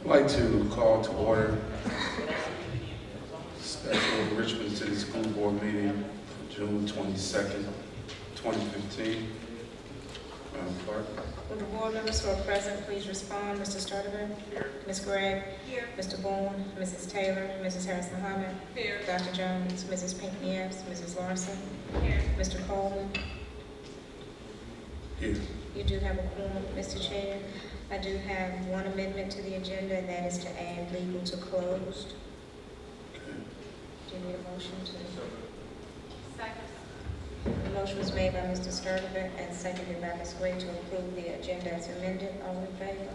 I'd like to call to order special Richmond City School Board meeting for June 22nd, 2015. Madam Clerk. Will the board members who are present please respond? Mr. Sturdivant? Here. Ms. Gregg? Here. Mr. Boone? Mrs. Taylor? Mrs. Harris Muhammad? Here. Dr. Jones? Mrs. Pinckney Epps? Mrs. Larson? Here. Mr. Coleman? Here. You do have a quorum, Mr. Chair. I do have one amendment to the agenda, and that is to add legal to closed. Okay. Do you need a motion to? Second. The motion was made by Mr. Sturdivant and seconded by Ms. Gray to approve the agenda as amended. All in favor?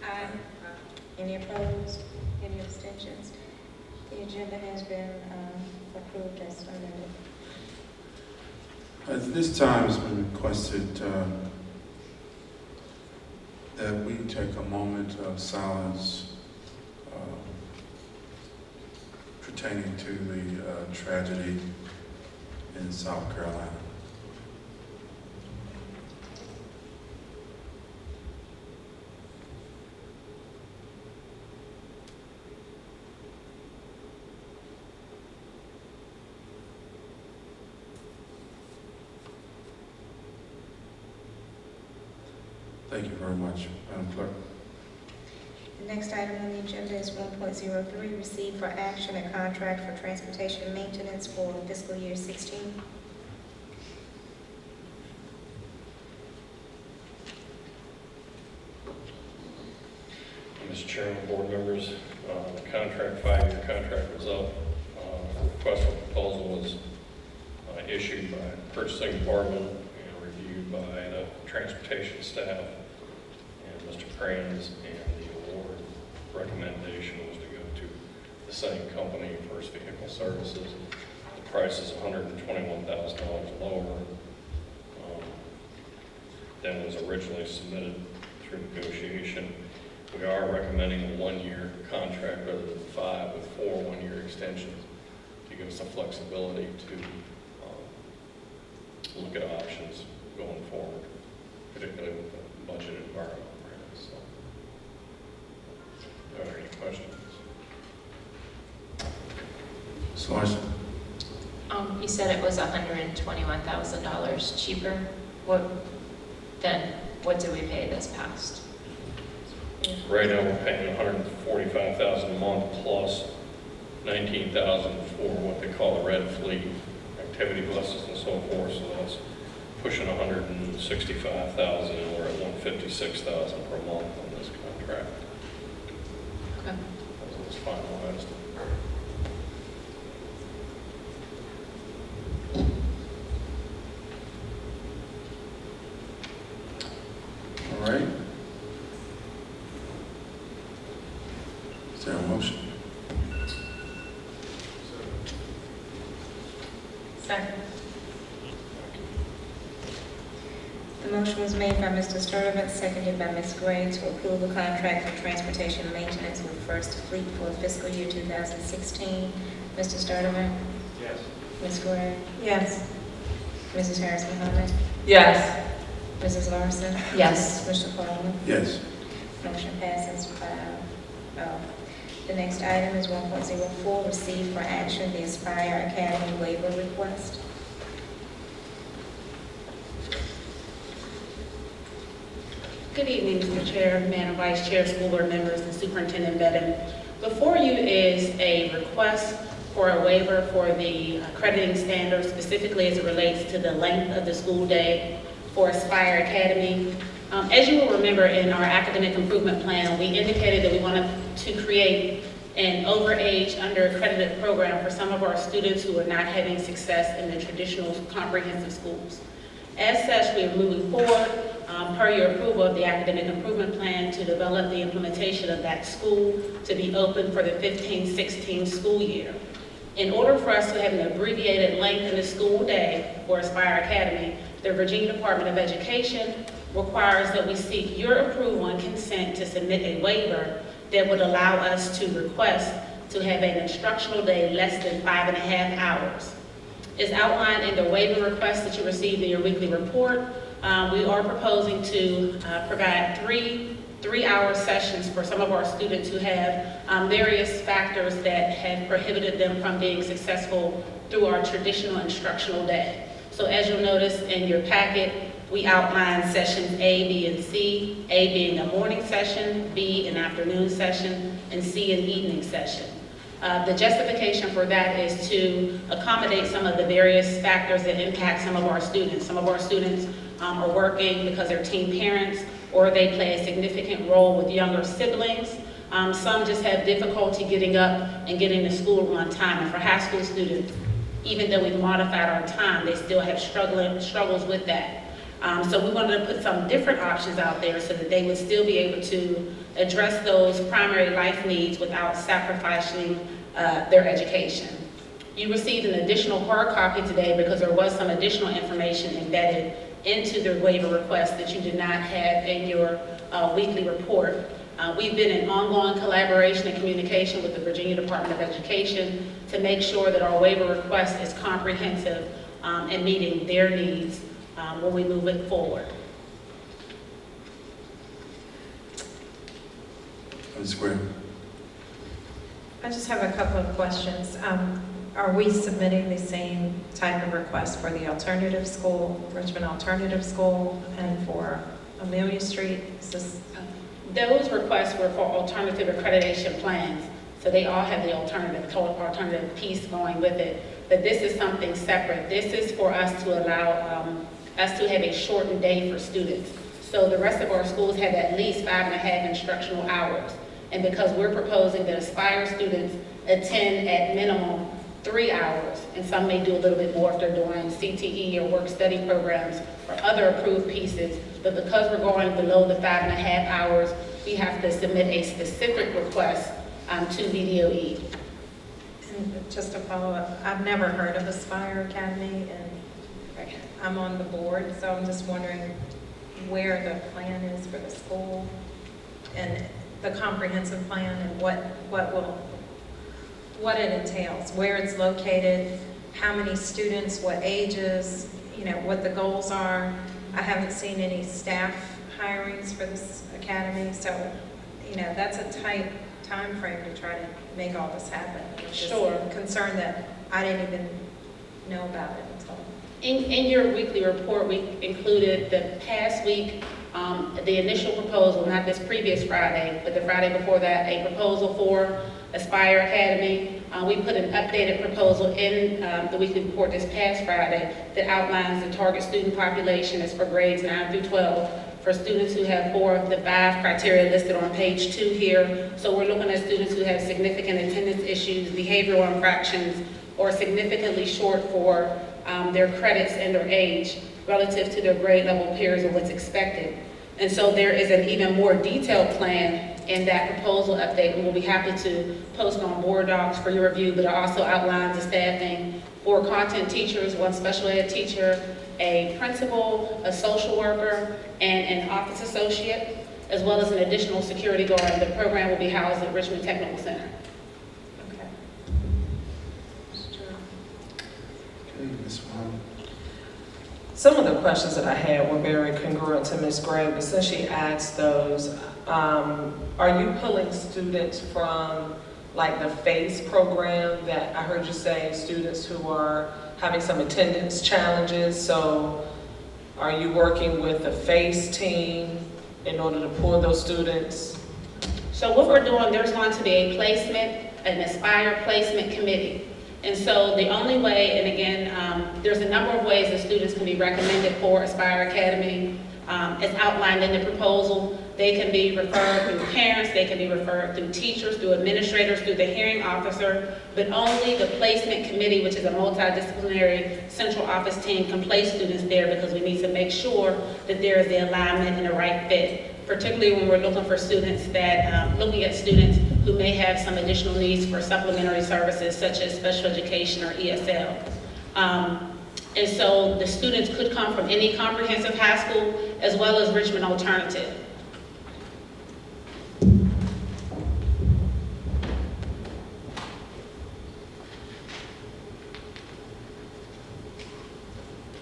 Aye. Any opposed? Any abstentions? The agenda has been approved as amended. At this time, it's been requested that we take a moment of silence pertaining to the tragedy in South Carolina. Thank you very much, Madam Clerk. The next item on the agenda is 1.03, receive for action a contract for transportation maintenance for fiscal year 16. Mr. Chairman, board members, the contract, 5-year contract was up. Request for proposal was issued by the purchasing department and reviewed by the transportation staff and Mr. Kranz, and the award recommendation was to go to the same company, First Vehicle Services. The price is $121,000 lower than was originally submitted through negotiation. We are recommending a 1-year contract rather than 5, with 4 one-year extensions to give us the flexibility to look at options going forward, particularly with the budget environment we're in. So, are there any questions? Ms. Larson. You said it was $121,000 cheaper. What do we pay this past? Right now, we're paying $145,000 a month plus $19,000 for what they call the red fleet, activity buses and so forth. So that's pushing $165,000, and we're at $156,000 per month on this contract. Okay. As it was finalized. All right. Is there a motion? Second. The motion was made by Mr. Sturdivant, seconded by Ms. Gray to approve a contract for transportation maintenance with First Fleet for fiscal year 2016. Mr. Sturdivant? Yes. Ms. Gray? Yes. Mrs. Harris Muhammad? Yes. Mrs. Larson? Yes. Mr. Coleman? Yes. Motion passes 5-0. The next item is 1.04, receive for action the Aspire Academy waiver request. Good evening, Mr. Chair, Madam Vice Chair, school board members, and Superintendent Bedden. Before you is a request for a waiver for the accrediting standards, specifically as it relates to the length of the school day for Aspire Academy. As you will remember, in our academic improvement plan, we indicated that we wanted to create an overage, under-accredited program for some of our students who are not having success in the traditional comprehensive schools. As such, we are moving forward, per your approval of the academic improvement plan, to develop the implementation of that school to be open for the 15-16 school year. In order for us to have an abbreviated length in the school day for Aspire Academy, the Virginia Department of Education requires that we seek your approval and consent to submit a waiver that would allow us to request to have an instructional day less than 5.5 hours. As outlined in the waiver request that you received in your weekly report, we are proposing to provide 3 3-hour sessions for some of our students who have various factors that have prohibited them from being successful through our traditional instructional day. So as you'll notice in your packet, we outline sessions A, B, and C, A being a morning session, B an afternoon session, and C an evening session. The justification for that is to accommodate some of the various factors that impact some of our students. Some of our students are working because they're teen parents, or they play a significant role with younger siblings. Some just have difficulty getting up and getting to school on time. And for high school students, even though we've modified our time, they still have struggles with that. So we wanted to put some different options out there so that they would still be able to address those primary life needs without sacrificing their education. You received an additional hard copy today because there was some additional information embedded into the waiver request that you did not have in your weekly report. We've been in ongoing collaboration and communication with the Virginia Department of Education to make sure that our waiver request is comprehensive and meeting their needs when we move it forward. Ms. Gray. I just have a couple of questions. Are we submitting the same type of request for the alternative school, Richmond Alternative School, and for Amelia Street? Is this... Those requests were for alternative accreditation plans, so they all have the alternative piece going with it. But this is something separate. This is for us to allow us to have a shortened day for students. So the rest of our schools have at least 5.5 instructional hours. And because we're proposing that Aspire students attend at minimum 3 hours, and some may do a little bit more if they're doing CTE or work study programs or other approved pieces. But because we're going below the 5.5 hours, we have to submit a specific request to VDOE. And just to follow up, I've never heard of Aspire Academy, and I'm on the board, so I'm just wondering where the plan is for the school and the comprehensive plan and what it entails, where it's located, how many students, what ages, you know, what the goals are. I haven't seen any staff hirings for this academy, so, you know, that's a tight time frame to try to make all this happen. I'm just Sure. concerned that I didn't even know about it until. In your weekly report, we included the past week, the initial proposal, not this previous Friday, but the Friday before that, a proposal for Aspire Academy. We put an updated proposal in the weekly report this past Friday that outlines the target student population is for grades 9 through 12 for students who have 4 of the 5 criteria listed on page 2 here. So we're looking at students who have significant attendance issues, behavioral infractions, or significantly short for their credits and their age relative to their grade level peers or what's expected. And so there is an even more detailed plan in that proposal update, and we'll be happy to post on board docs for your review, but it also outlines the staffing for content teachers, 1 special ed teacher, a principal, a social worker, and an office associate, as well as an additional security guard. The program will be housed at Richmond Technical Center. Okay. Okay, Ms. Wong. Some of the questions that I had were very congruent to Ms. Gray, but since she asked those, are you pulling students from like the FACE program that I heard you say, students who are having some attendance challenges? So are you working with the FACE team in order to pull those students? So what we're doing, there's going to be a placement, an Aspire placement committee. And so the only way, and again, there's a number of ways that students can be recommended for Aspire Academy. As outlined in the proposal, they can be referred through parents, they can be referred through teachers, through administrators, through the hearing officer, but only the placement committee, which is a multidisciplinary central office team, can place students there because we need to make sure that there is the alignment and the right fit, particularly when we're looking for students that, looking at students who may have some additional needs for supplementary services such as special education or ESL. And so the students could come from any comprehensive high school as well as Richmond Alternative.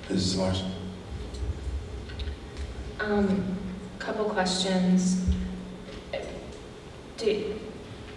Mrs. Larson. Couple questions.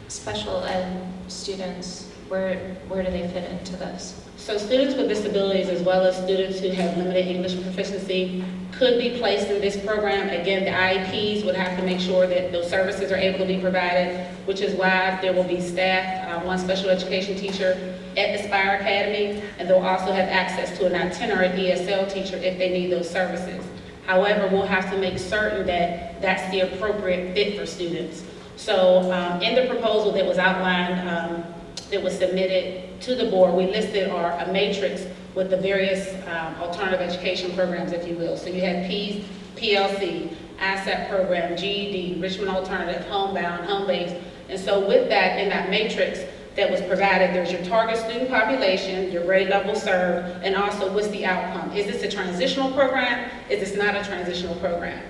Special ed students, where do they fit into this? So students with disabilities, as well as students who have limited English proficiency, could be placed in this program. Again, the IEPs would have to make sure that those services are able to be provided, which is why there will be staff, one special education teacher at Aspire Academy, and they'll also have access to an itinerant ESL teacher if they need those services. However, we'll have to make certain that that's the appropriate fit for students. So in the proposal that was outlined, that was submitted to the board, we listed a matrix with the various alternative education programs, if you will. So you have PLC, ISAP program, GED, Richmond Alternative, Homebound, Home-Based. And so with that, in that matrix that was provided, there's your target student population, your grade level served, and also what's the outcome. Is this a transitional program? Is this not a transitional program?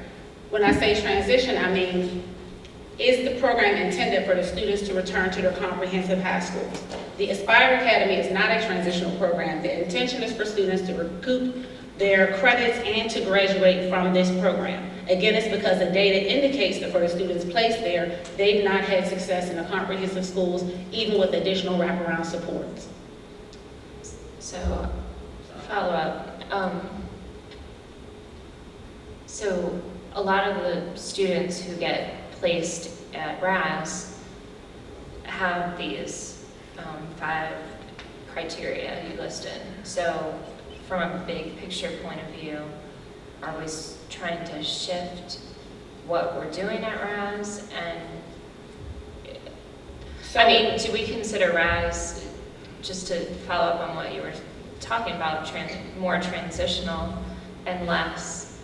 When I say transition, I mean, is the program intended for the students to return to their comprehensive high schools? The Aspire Academy is not a transitional program. The intention is for students to recoup their credits and to graduate from this program. Again, it's because the data indicates that for the students placed there, they've not had success in the comprehensive schools, even with additional wraparound supports. So, follow-up. So, a lot of the students who get placed at RAS have these 5 criteria you listed. So, from a big picture point of view, are we trying to shift what we're doing at RAS? And So, I mean, do we consider RAS, just to follow up on what you were talking about, more transitional and less,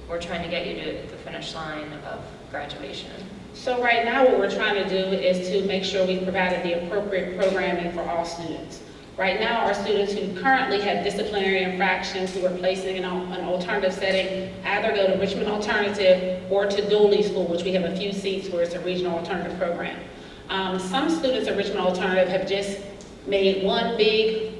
we're trying to get you to the finish line of graduation? So right now, what we're trying to do is to make sure we've provided the appropriate programming for all students. Right now, our students who currently have disciplinary infractions who are placed in an alternative setting either go to Richmond Alternative or to Dooley School, which we have a few seats where it's a regional alternative program. Some students at Richmond Alternative have just made one big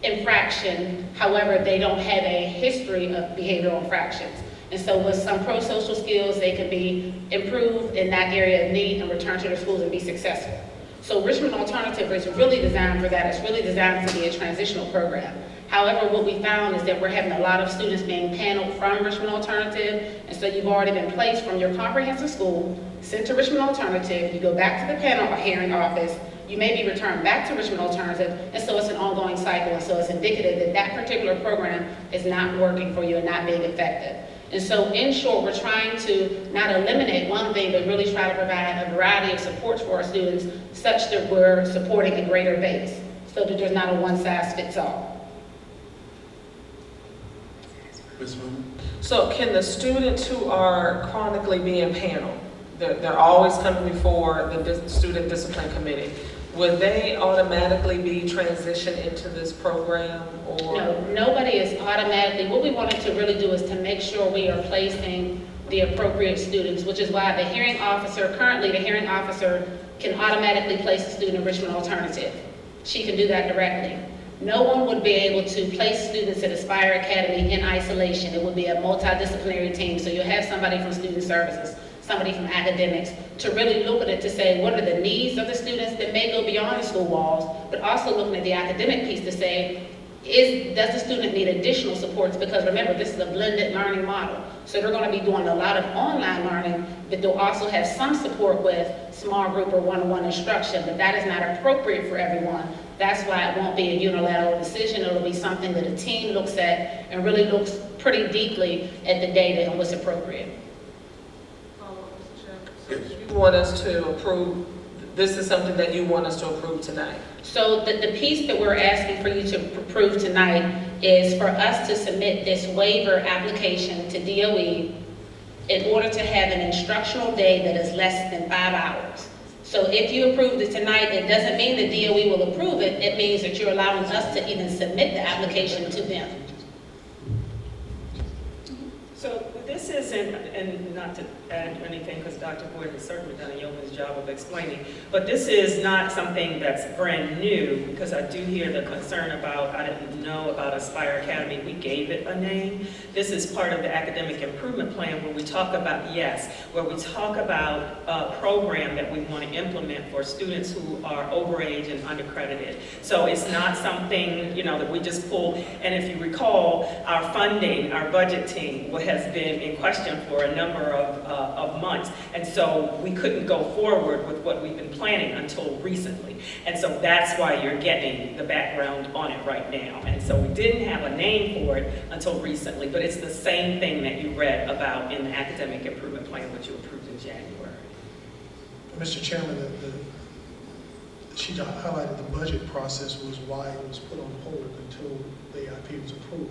infraction. However, they don't have a history of behavioral infractions. And so with some pro-social skills, they can be improved in that area of need and return to their schools and be successful. So Richmond Alternative is really designed for that. It's really designed to be a transitional program. However, what we found is that we're having a lot of students being paneled from Richmond Alternative, and so you've already been placed from your comprehensive school, sent to Richmond Alternative, you go back to the panel hearing office, you may be returned back to Richmond Alternative, and so it's an ongoing cycle, and so it's indicative that that particular program is not working for you and not being effective. And so, in short, we're trying to not eliminate one thing, but really try to provide a variety of supports for our students such that we're supporting a greater base, so that there's not a one-size-fits-all. Ms. Moon? So can the students who are chronically being paneled, they're always coming before the student discipline committee, would they automatically be transitioned into this program, or? No, nobody is automatically. What we wanted to really do is to make sure we are placing the appropriate students, which is why currently the hearing officer can automatically place a student in Richmond Alternative. She can do that directly. No one would be able to place students at Aspire Academy in isolation. It would be a multidisciplinary team, so you'll have somebody from student services, somebody from academics, to really look at it to say, what are the needs of the students that may go beyond the school walls, but also looking at the academic piece to say, does the student need additional supports? Because remember, this is a blended learning model. So they're going to be doing a lot of online learning, but they'll also have some support with small group or one-on-one instruction, but that is not appropriate for everyone. That's why it won't be a unilateral decision. It'll be something that a team looks at and really looks pretty deeply at the data and what's appropriate. You want us to approve, this is something that you want us to approve tonight? So the piece that we're asking for you to approve tonight is for us to submit this waiver application to DOE in order to have an instructional day that is less than 5 hours. So if you approved it tonight, it doesn't mean that DOE will approve it. It means that you're allowing us to even submit the application to them. So with this this isn't, and not to add anything, because Dr. Boyd has certainly done a yeoman's job of explaining, but this is not something that's brand new, because I do hear the concern about, I didn't know about Aspire Academy, we gave it a name. This is part of the academic improvement plan where we talk about, where we talk about a program that we want to implement for students who are overage and undercredited. So it's not something, that we just pull, and if you recall, our funding, our budget team has been in question for a number of months, and so we couldn't go forward with what we've been planning until recently. And so that's why you're getting the background on it right now. And so we didn't have a name for it until recently, but it's the same thing that you read about in the academic improvement plan, which you approved in January. Mr. Chairman, she highlighted the budget process was why it was put on hold until the AIP was approved.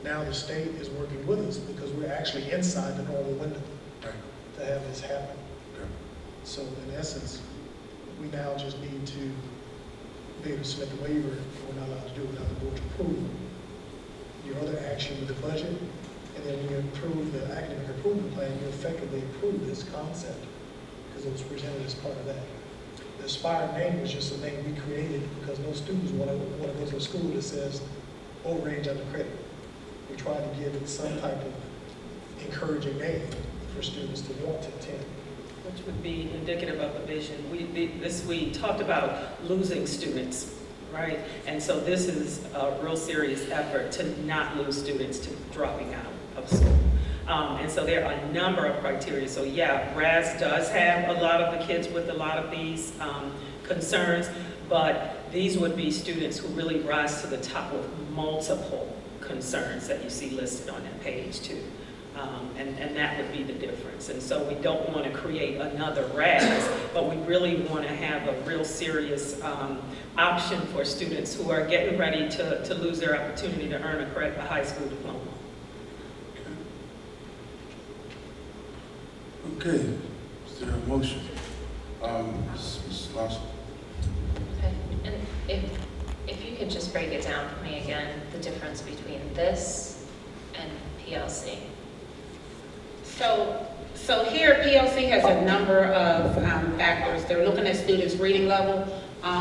Now the state is working with us because we're actually inside the normal window to have this happen. Okay. So in essence, we now just need to be able to submit the waiver. We're not allowed to do it without the board's approval. Your other action with the budget, and then when you approve the academic improvement plan, you effectively approve this concept because it was presented as part of that. The Aspire name was just a name we created because no students want to go to a school that says overage under credit. We try to give it some type of encouraging name for students to want to attend. Which would be indicative of the vision. We talked about losing students, right? And so this is a real serious effort to not lose students to dropping out of school. And so there are a number of criteria. So yeah, RAS does have a lot of the kids with a lot of these concerns, but these would be students who really rise to the top with multiple concerns that you see listed on that page too. And that would be the difference. And so we don't want to create another RAS, but we really want to have a real serious option for students who are getting ready to lose their opportunity to earn a high school diploma. Okay. Is there a motion? Ms. Lawson? Okay, and if you could just break it down for me again, the difference between this and PLC. So here, PLC has a number of factors. They're looking at students' reading level,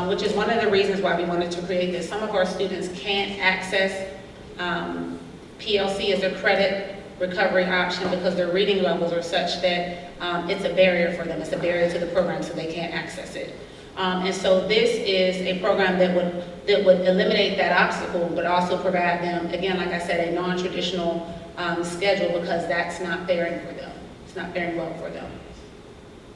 which is one of the reasons why we wanted to create this. Some of our students can't access PLC as a credit recovery option because their reading levels are such that it's a barrier for them. It's a barrier to the program, so they can't access it. And so this is a program that would eliminate that obstacle, but also provide them, again, like I said, a non-traditional schedule because that's not faring for them. It's not faring well for them.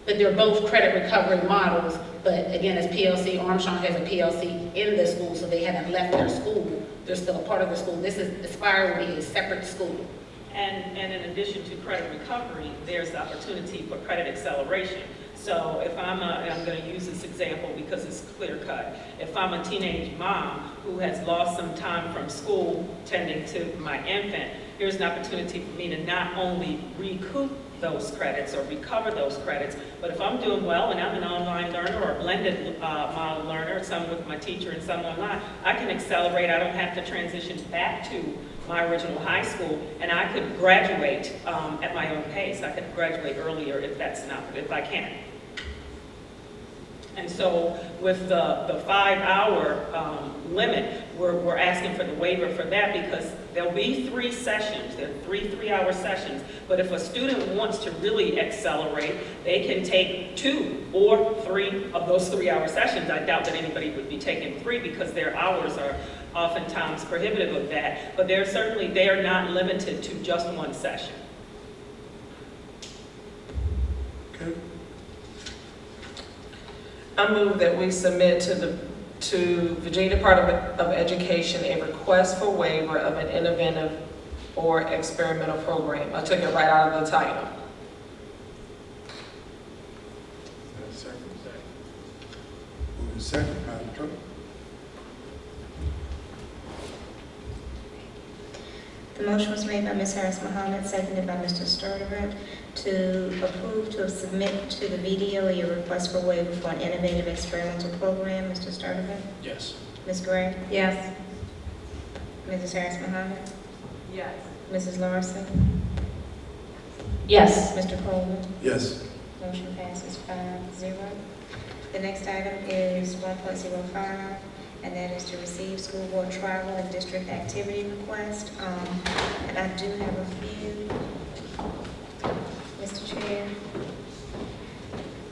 But they're both credit recovery models, but again, as PLC, Armstrong has a PLC in the school, so they haven't left their school. They're still a part of the school. This is Aspire will be a separate school. And in addition to credit recovery, there's the opportunity for credit acceleration. So if I'm going to use this example because it's clear cut. If I'm a teenage mom who has lost some time from school tending to my infant, here's an opportunity for me to not only recoup those credits or recover those credits, but if I'm doing well and I'm an online learner or a blended model learner, some with my teacher and some online, I can accelerate. I don't have to transition back to my original high school, and I could graduate at my own pace. I could graduate earlier if I can. And so with the 5-hour limit, we're asking for the waiver for that because there'll be 3 sessions. There are 3 3-hour sessions. But if a student wants to really accelerate, they can take 2 or 3 of those 3-hour sessions. I doubt that anybody would be taking 3 because their hours are oftentimes prohibitive of that. But they are not limited to just 1 session. Okay. I move that we submit to Virginia Department of Education a request for waiver of an innovative or experimental program. I took it right out of the title. Second. Moving second, Madam Clerk. The motion was made by Ms. Harris Muhammad, seconded by Mr. Sturdivant, to approve to submit to the VDOE a request for waiver for an innovative experimental program. Mr. Sturdivant? Yes. Ms. Gray? Yes. Mrs. Harris Muhammad? Yes. Mrs. Larson? Yes. Mr. Coleman? Yes. Motion passes 5-0. The next item is 1.05, and that is to receive school board travel and district activity request. And I do have a few, Mr. Chair.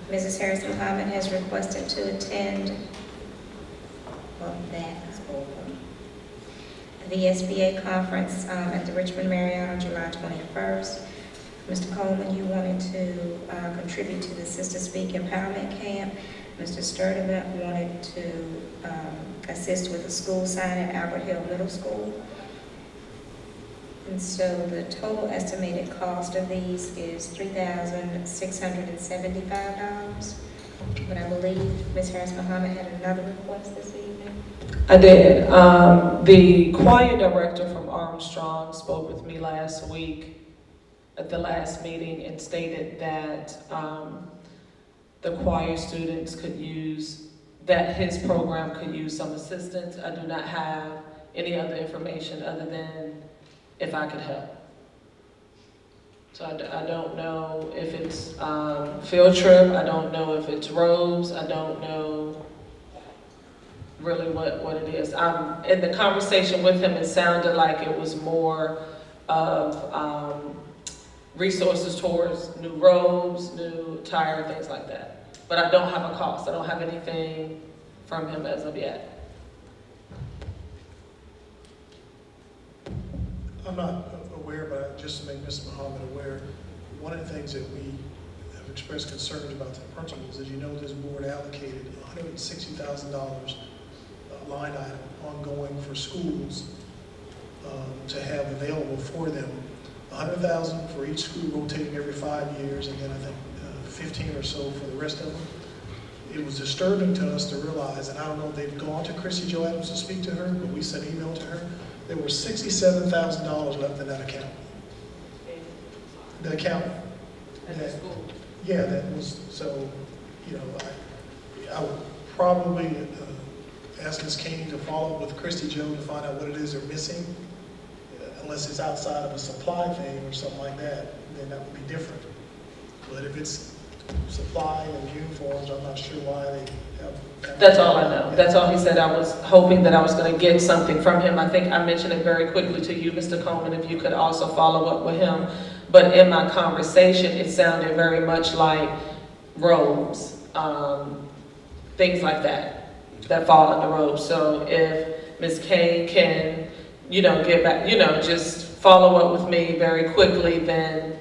Mrs. Harris Muhammad has requested to attend, well, that is over, the SBA conference at the Richmond Marriott on July 21st. Mr. Coleman, you wanted to contribute to the Sister Speak Empowerment Camp. Mr. Sturdivant wanted to assist with the school sign at Albert Hill Middle School. And so the total estimated cost of these is $3,675. But I believe Ms. Harris Muhammad had another request this evening. I did. The choir director from Armstrong spoke with me last week at the last meeting and stated that the choir students could use, that his program could use some assistance. I do not have any other information other than if I could help. So I don't know if it's field trip, I don't know if it's robes, I don't know really what it is. In the conversation with him, it sounded like it was more of resources towards new robes, new attire, things like that. But I don't have a cost. I don't have anything from him as of yet. I'm not aware, but just to make Ms. Muhammad aware, one of the things that we have expressed concerns about to the principals is, you know, this board allocated $160,000 line item ongoing for schools to have available for them. $100,000 for each school rotating every 5 years, and then I think 15 or so for the rest of them. It was disturbing to us to realize, and I don't know if they've gone to Chrissy Jo Adams to speak to her, but we sent an email to her. There were $67,000 left in that account. The account. At the school. Yeah, that was, so, you know, I would probably ask Ms. King to follow up with Christy Joe to find out what it is they're missing. Unless it's outside of a supply thing or something like that, then that would be different. But if it's supply and uniforms, I'm not sure why they have. That's all I know. That's all he said. I was hoping that I was going to get something from him. I think I mentioned it very quickly to you, Mr. Coleman, if you could also follow up with him. But in my conversation, it sounded very much like robes, things like that fall under robes. So if Ms. Kane can, get back, just follow up with me very quickly, then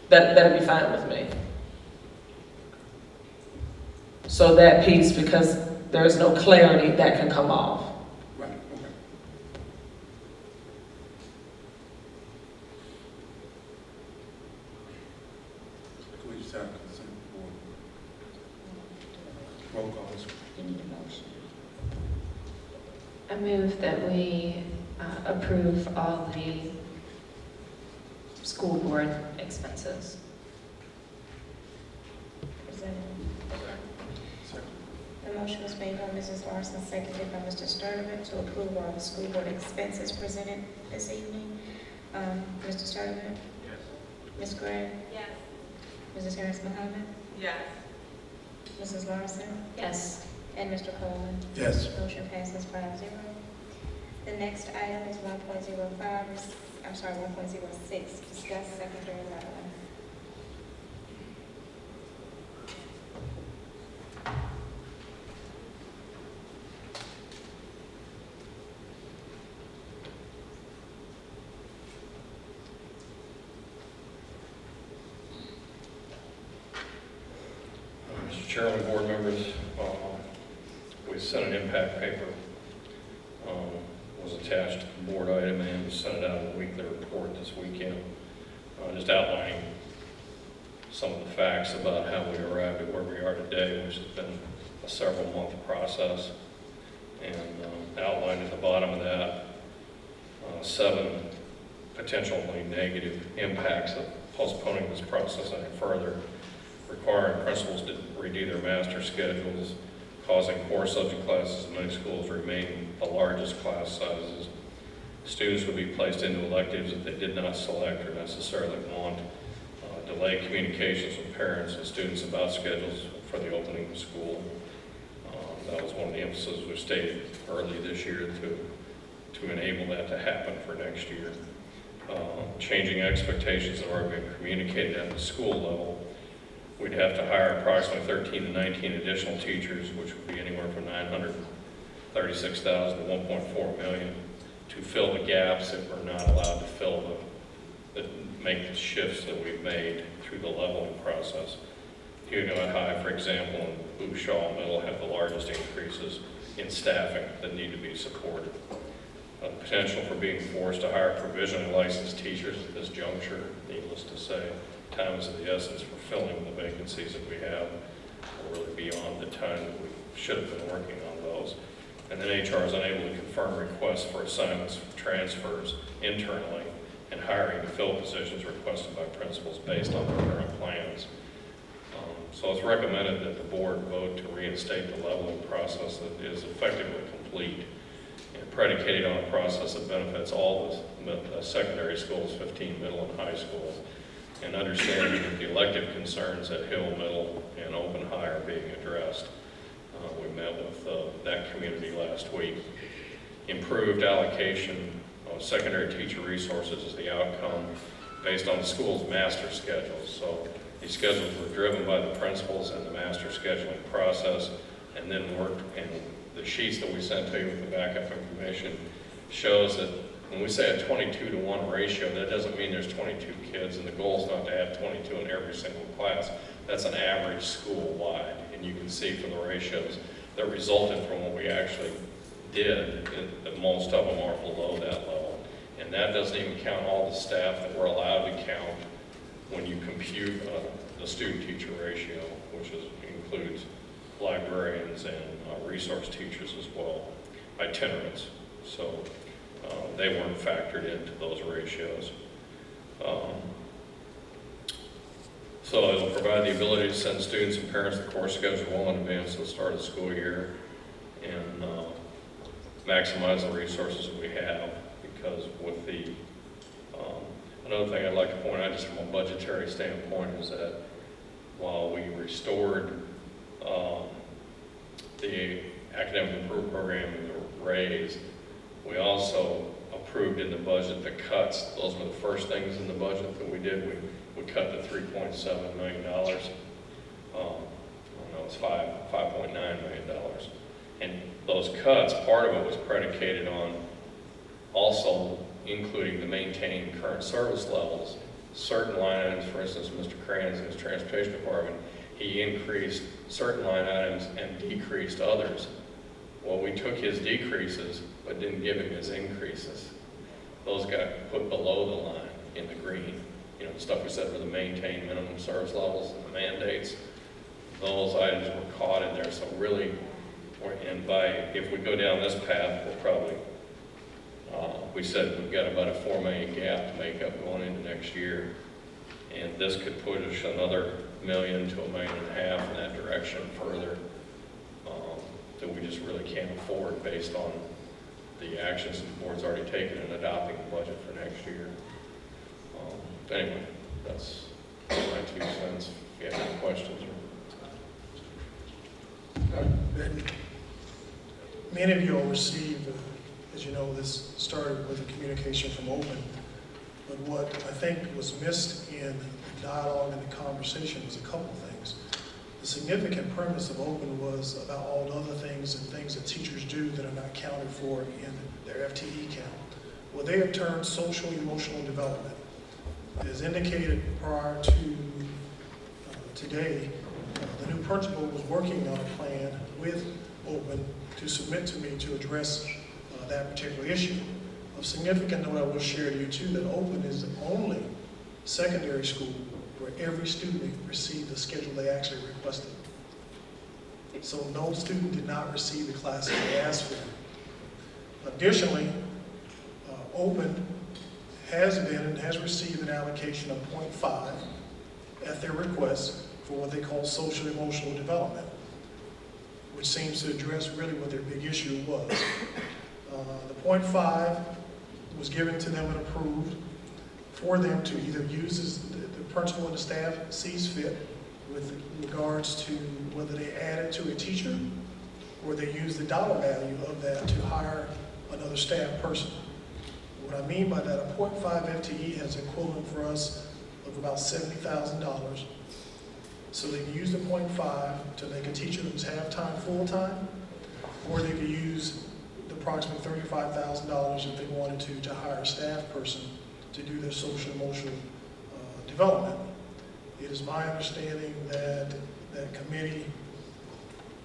that'll be fine with me. So that piece, because there's no clarity, that can come off. Right, okay. Can we just have consent board? Roll call. You need a motion. I move that we approve all the school board expenses. Presented. Second. The motion was made by Mrs. Larson, seconded by Mr. Sturdivant to approve all the school board expenses presented this evening. Mr. Sturdivant? Yes. Ms. Gregg? Yes. Mrs. Harris Muhammad? Yes. Mrs. Larson? Yes. And Mr. Coleman? Yes. Motion passes 5-0. The next item is 1.06, discuss secondary leveling. Mr. Chairman, board members, we sent an impact paper, was attached to the board item, and we sent it out in a weekly report this weekend, just outlining some of the facts about how we arrived at where we are today, which has been a several-month process, and outlined at the bottom of that 7 potentially negative impacts of postponing this process any further, requiring principals to redo their master schedules, causing core subject classes in many schools to remain the largest class sizes. Students would be placed into electives that they did not select or necessarily want, delay communications with parents and students about schedules for the opening of school. That was one of the emphases we stated early this year to enable that to happen for next year. Changing expectations that are being communicated at the school level. We'd have to hire approximately 13 to 19 additional teachers, which would be anywhere from $936,000 to $1.4 million, to fill the gaps if we're not allowed to fill make the shifts that we've made through the leveling process. Huguenot High, for example, and Bouchard Middle have the largest increases in staffing that need to be supported. The potential for being forced to hire provisionally licensed teachers at this juncture, needless to say, time is of the essence for filling the vacancies that we have. We're really beyond the time that we should have been working on those. And then HR is unable to confirm requests for assignments, transfers internally, and hiring to fill positions requested by principals based on their current plans. So it's recommended that the board vote to reinstate the leveling process that is effectively complete and predicated on a process that benefits all the secondary schools, 15 middle and high schools, and understanding that the elective concerns at Hill Middle and Open High are being addressed. We met with that community last week. Improved allocation of secondary teacher resources is the outcome based on the school's master schedules. So these schedules were driven by the principals in the master scheduling process, and then worked, and the sheets that we sent to you with the backup information shows that when we say a 22-to-1 ratio, that doesn't mean there's 22 kids, and the goal is not to have 22 in every single class. That's an average school-wide, and you can see from the ratios that resulted from what we actually did, that most of them are below that level. And that doesn't even count all the staff that we're allowed to count when you compute the student-teacher ratio, which includes librarians and resource teachers as well, itinerants. So they weren't factored into those ratios. So it'll provide the ability to send students and parents the course schedule well in advance of the start of the school year and maximize the resources that we have, because with the another thing I'd like to point out just from a budgetary standpoint is that while we restored the academic improvement program and the raise, we also approved in the budget the cuts. Those were the first things in the budget that we did. We cut the $3.7 million. It's $5.9 million. And those cuts, part of it was predicated on also including to maintain current service levels. Certain line items, for instance, Mr. Kranz in his transportation department, he increased certain line items and decreased others. Well, we took his decreases, but didn't give him his increases. Those got put below the line in the green. You know, the stuff we said for the maintain minimum service levels and the mandates, those items were caught in there. So really, if we go down this path, we'll probably, we said we've got about a $4 million gap to make up going into next year. And this could push another $1 million to $1.5 million in that direction further, that we just really can't afford based on the actions the board's already taken in adopting the budget for next year. Anyway, that's my 2 cents. If you have any questions. Many of you all received, as you know, this started with a communication from Open, but what I think was missed in the dialogue and the conversation was a couple things. The significant premise of Open was about all the other things and things that teachers do that are not counted for in their FTE count. Well, they have termed social emotional development. As indicated prior to today, the new principal was working on a plan with Open to submit to me to address that particular issue. Of significant note, I will share to you too that Open is the only secondary school where every student received the schedule they actually requested. So no student did not receive the classes they asked for. Additionally, Open has been and has received an allocation of 0.5 at their request for what they call social emotional development, which seems to address really what their big issue was. The 0.5 was given to them and approved for them to either use as the principal and the staff sees fit with regards to whether they add it to a teacher or they use the dollar value of that to hire another staff person. What I mean by that, a 0.5 FTE has equivalent for us of about $70,000. So they can use the 0.5 to make a teacher who's half-time, full-time, or they could use the approximately $35,000 if they wanted to hire a staff person to do their social emotional development. It is my understanding that that committee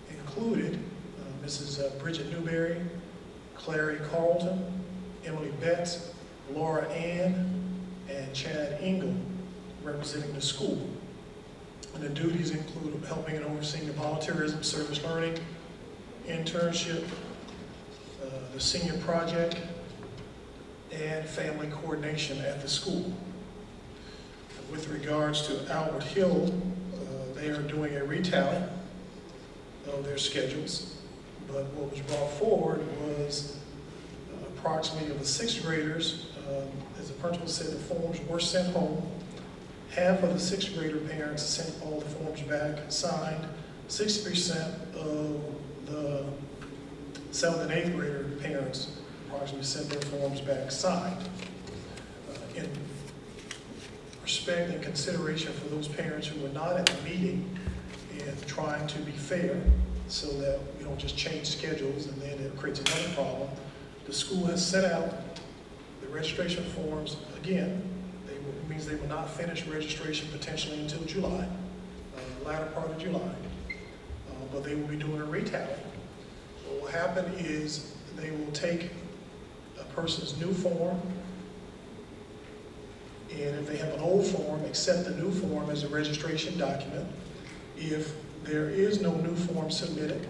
included Mrs. Bridget Newberry, Clary Carlton, Emily Betts, Laura Ann, and Chad Engel representing the school. And the duties include helping and overseeing the volunteerism, service learning, internship, the senior project, and family coordination at the school. With regards to Albert Hill, they are doing a retally of their schedules, but what was brought forward was approximately of the sixth graders, as the principal said, the forms were sent home. Half of the sixth grader parents sent all the forms back signed. 60% of the seventh and eighth grader parents approximately sent their forms back signed. In respect and consideration for those parents who were not at the meeting and trying to be fair so that we don't just change schedules and then it creates another problem, the school has sent out the registration forms again. It means they will not finish registration potentially until July, latter part of July, but they will be doing a retally. What will happen is they will take a person's new form, and if they have an old form, accept the new form as a registration document. If there is no new form submitted,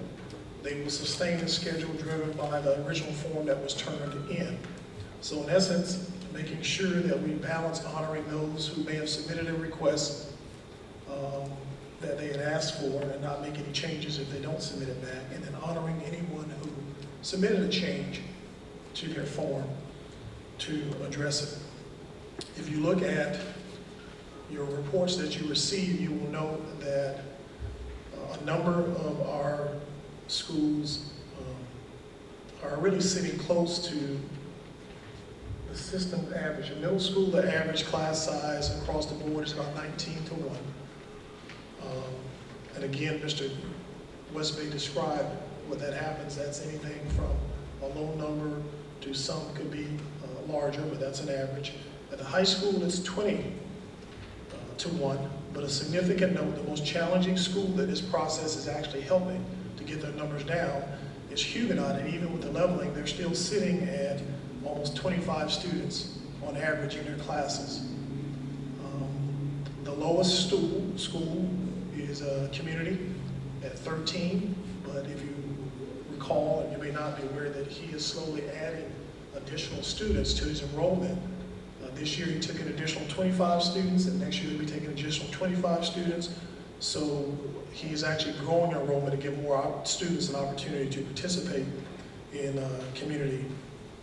they will sustain the schedule driven by the original form that was turned in. So in essence, making sure that we balance honoring those who may have submitted a request that they had asked for and not make any changes if they don't submit it back, and then honoring anyone who submitted a change to their form to address it. If you look at your reports that you receive, you will note that a number of our schools are really sitting close to the system average. In middle school, the average class size across the board is about 19-1. And again, Mr. Westbay described what that happens. That's anything from a low number to some could be larger, but that's an average. At the high school, it's 20-1, but a significant note, the most challenging school that this process is actually helping to get their numbers down is Huguenot, and even with the leveling, they're still sitting at almost 25 students on average in their classes. The lowest school is Community at 13, but if you recall, and you may not be aware, that he is slowly adding additional students to his enrollment. This year he took an additional 25 students, and next year he'll be taking an additional 25 students. So he's actually growing enrollment to give more students an opportunity to participate in community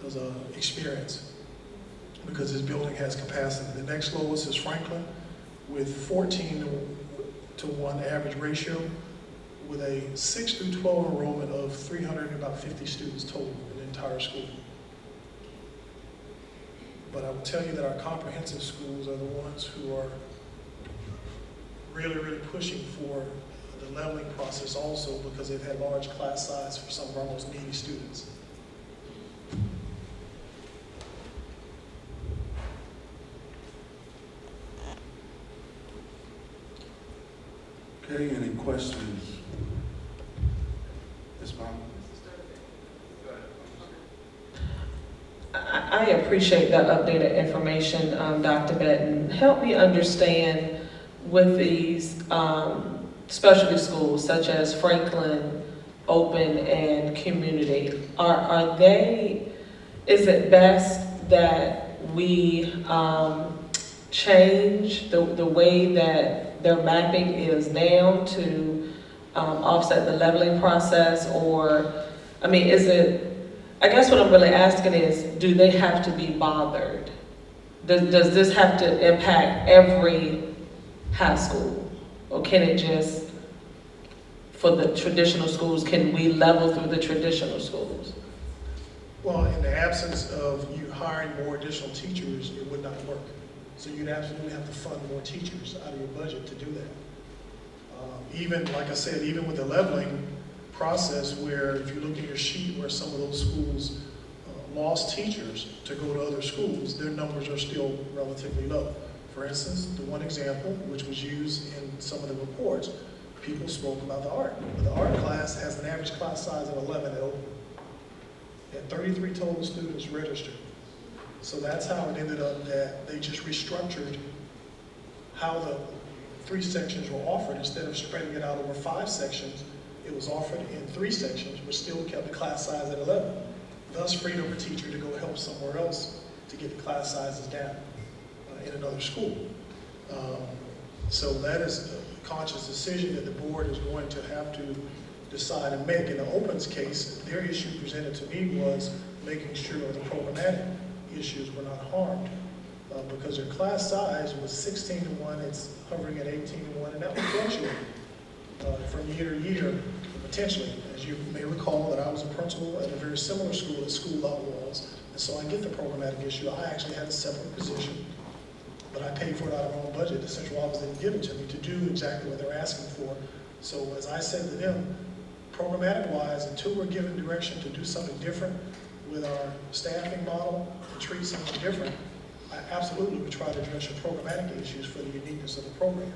as an experience, because his building has capacity. The next lowest is Franklin with 14-1 average ratio, with a 6 through 12 enrollment of 350 students total in the entire school. But I will tell you that our comprehensive schools are the ones who are really pushing for the leveling process also, because they've had large class size for some of our most needy students. Okay, any questions? Ms. Mom? I appreciate that updated information, Dr. Benton. Help me understand with these specialty schools such as Franklin, Open, and Community, is it best that we change the way that their mapping is now to offset the leveling process? Or, I guess what I'm really asking is, do they have to be bothered does this have to impact every high school? Or can it just, for the traditional schools, can we level through the traditional schools? Well, in the absence of you hiring more additional teachers, it would not work. So you'd absolutely have to fund more teachers out of your budget to do that. Even, like I said, even with the leveling process, where if you look at your sheet where some of those schools lost teachers to go to other schools, their numbers are still relatively low. For instance, the one example, which was used in some of the reports, people spoke about the art. But the art class has an average class size of 11 at Oakland. And 33 total students registered. So that's how it ended up that they just restructured how the 3 sections were offered. Instead of spreading it out over 5 sections, it was offered in 3 sections, but still kept the class size at 11. Thus freed up a teacher to go help somewhere else to get the class sizes down in another school. So that is a conscious decision that the board is going to have to decide and make. In the Opens case, their issue presented to me was making sure the programmatic issues were not harmed. Because their class size was 16 to 1, it's hovering at 18 to 1, and that will fluctuate from year to year, potentially. As you may recall, that I was a principal at a very similar school that School Law was, and so I get the programmatic issue. I actually had a separate position, but I paid for it out of my own budget. The central office didn't give it to me to do exactly what they're asking for. So as I said to them, programmatic-wise, until we're given direction to do something different with our staffing model, to treat something different, I absolutely would try to address your programmatic issues for the uniqueness of the program.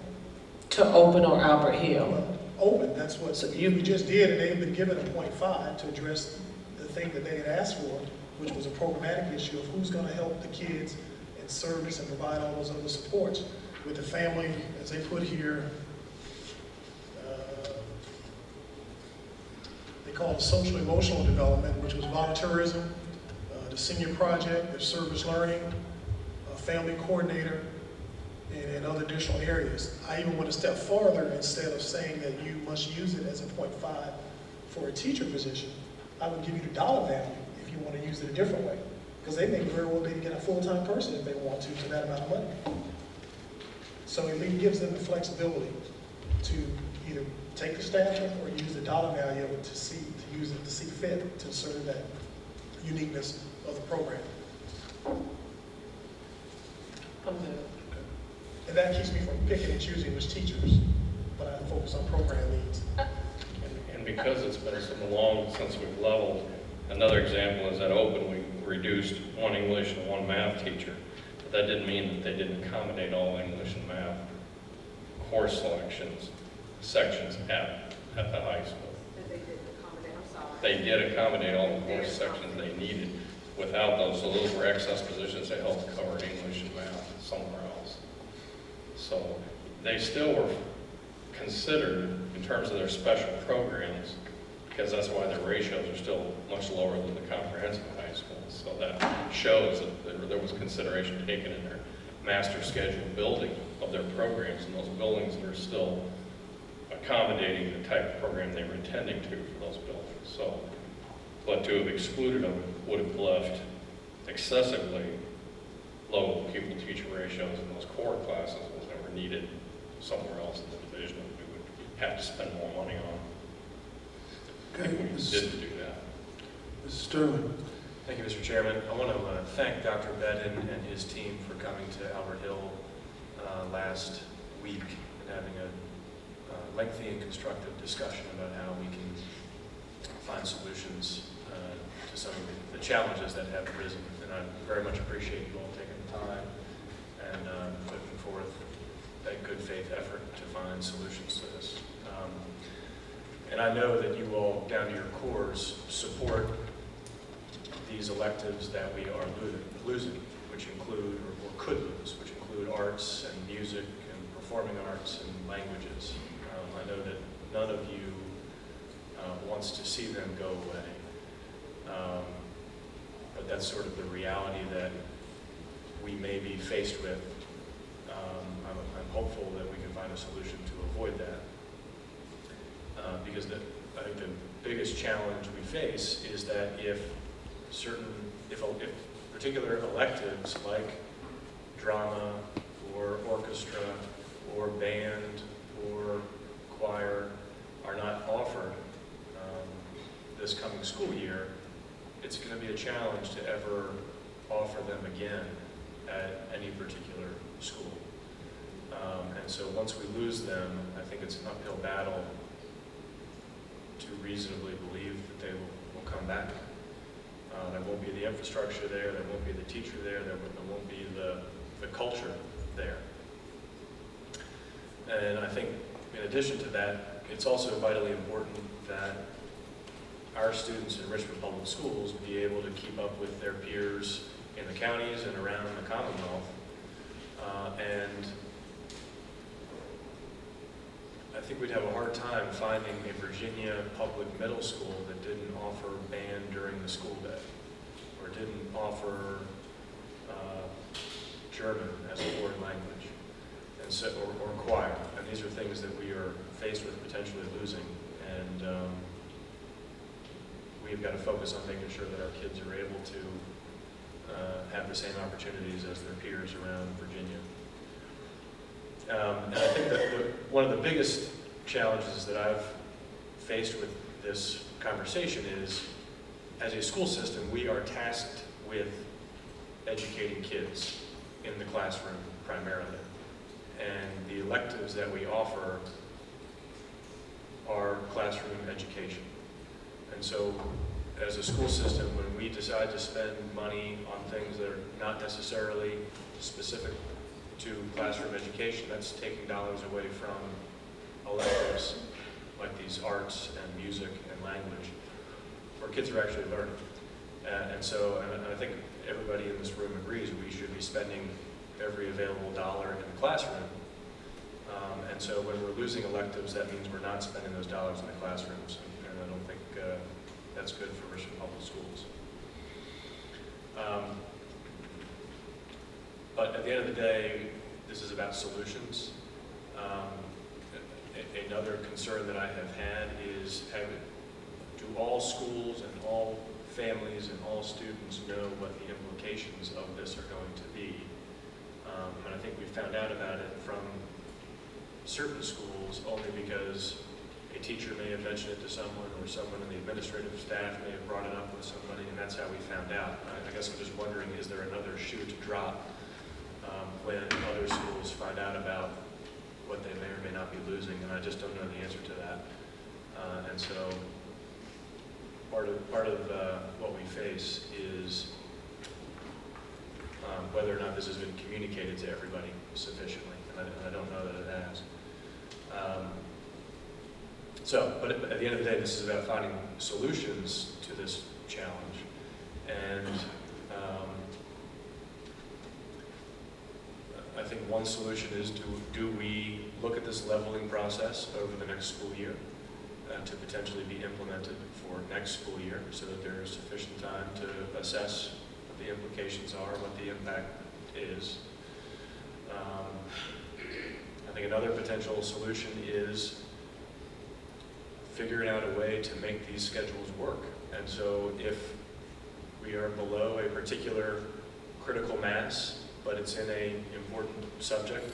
To Open or Albert Hill? Well, Open, that's what we just did, and they've been given a 0.5 to address the thing that they had asked for, which was a programmatic issue of who's going to help the kids and service and provide all those other supports. With the family, as they put here, they call it social emotional development, which was volunteerism, the senior project, the service learning, family coordinator, and other additional areas. I even went a step farther. Instead of saying that you must use it as a 0.5 for a teacher position, I would give you the dollar value if you want to use it a different way. Because they may very well be to get a full-time person if they want to for that amount of money. So it gives them the flexibility to either take the staffing or use the dollar value of it to use it to see fit to serve that uniqueness of the program. And that keeps me from picking and choosing which teachers, but I focus on program needs. And because it's been so long since we've leveled, another example is at Open, we reduced 1 English and 1 math teacher. But that didn't mean that they didn't accommodate all English and math course sections at the high school. They did accommodate, I'm sorry. They did accommodate all the course sections they needed without those, so those were excess positions that helped cover English and math somewhere else. So they still were considered in terms of their special programs, because that's why their ratios are still much lower than the comprehensive high schools. So that shows that there was consideration taken in their master schedule building of their programs, and those buildings are still accommodating the type of program they were intending to for those buildings. So, but to have excluded them would have left excessively low pupil-teacher ratios in those core classes that were needed somewhere else in the division that we would have to spend more money on. Okay, If we didn't do that. Mr. Sterling. Thank you, Mr. Chairman. I want to thank Dr. Bedden and his team for coming to Albert Hill last week and having a lengthy and constructive discussion about how we can find solutions to some of the challenges that have arisen. And I very much appreciate you all taking the time and putting forth a good faith effort to find solutions to this. And I know that you all, down to your cores, support these electives that we are losing, which include, or could lose, which include arts and music and performing arts and languages. I know that none of you wants to see them go away. But that's sort of the reality that we may be faced with. I'm hopeful that we can find a solution to avoid that. Because I think the biggest challenge we face is that if particular electives like drama or orchestra or band or choir are not offered this coming school year, it's going to be a challenge to ever offer them again at any particular school. And so once we lose them, I think it's an uphill battle to reasonably believe that they will come back. There won't be the infrastructure there won't be the teacher there won't be the culture there. And I think in addition to that, it's also vitally important that our students in Richmond Public Schools be able to keep up with their peers in the counties and around the Commonwealth. And I think we'd have a hard time finding a Virginia public middle school that didn't offer band during the school day, or didn't offer German as a foreign language, and so, or choir. And these are things that we are faced with potentially losing. And we've got to focus on making sure that our kids are able to have the same opportunities as their peers around Virginia. And I think that one of the biggest challenges that I've faced with this conversation is, as a school system, we are tasked with educating kids in the classroom primarily. And the electives that we offer are classroom education. And so, as a school system, when we decide to spend money on things that are not necessarily specific to classroom education, that's taking dollars away from electives like these arts and music and language, where kids are actually learning. And so I think everybody in this room agrees we should be spending every available dollar in the classroom. And so when we're losing electives, that means we're not spending those dollars in the classrooms. And I don't think that's good for Richmond Public Schools. But at the end of the day, this is about solutions. Another concern that I have had is, do all schools and all families and all students know what the implications of this are going to be? And I think we found out about it from certain schools only because a teacher may have mentioned it to someone, or someone in the administrative staff may have brought it up with somebody, and that's how we found out. I guess I'm just wondering, is there another shoe to drop when other schools find out about what they may or may not be losing? And I just don't know the answer to that. And so part of what we face is whether or not this has been communicated to everybody sufficiently, and I don't know that it has. But at the end of the day, this is about finding solutions to this challenge. And I think one solution is, do we look at this leveling process over the next school year to potentially be implemented for next school year, so that there is sufficient time to assess what the implications are, what the impact is. I think another potential solution is figuring out a way to make these schedules work. And so if we are below a particular critical mass, but it's in an important subject,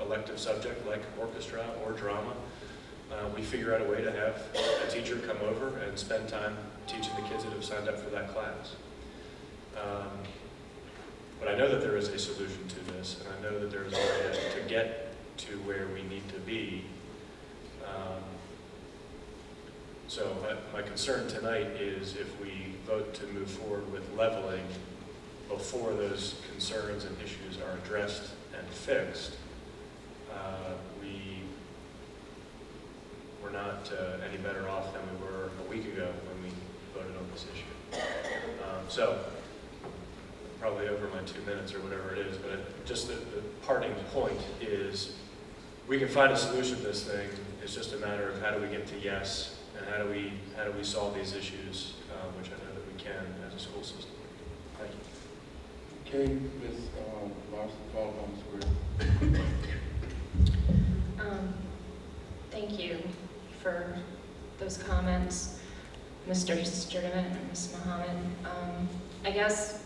elective subject like orchestra or drama, we figure out a way to have a teacher come over and spend time teaching the kids that have signed up for that class. But I know that there is a solution to this, and I know that there is a way to get to where we need to be. So my concern tonight is, if we vote to move forward with leveling before those concerns and issues are addressed and fixed, we're not any better off than we were a week ago when we voted on this issue. So probably over my 2 minutes or whatever it is, but just the parting point is, we can find a solution to this thing. It's just a matter of how do we get to yes, and how do we solve these issues, which I know that we can as a school system. Thank you. Okay, Ms. Larson, follow on the square. Thank you for those comments, Mr. Sturdivant and Ms. Muhammad. I guess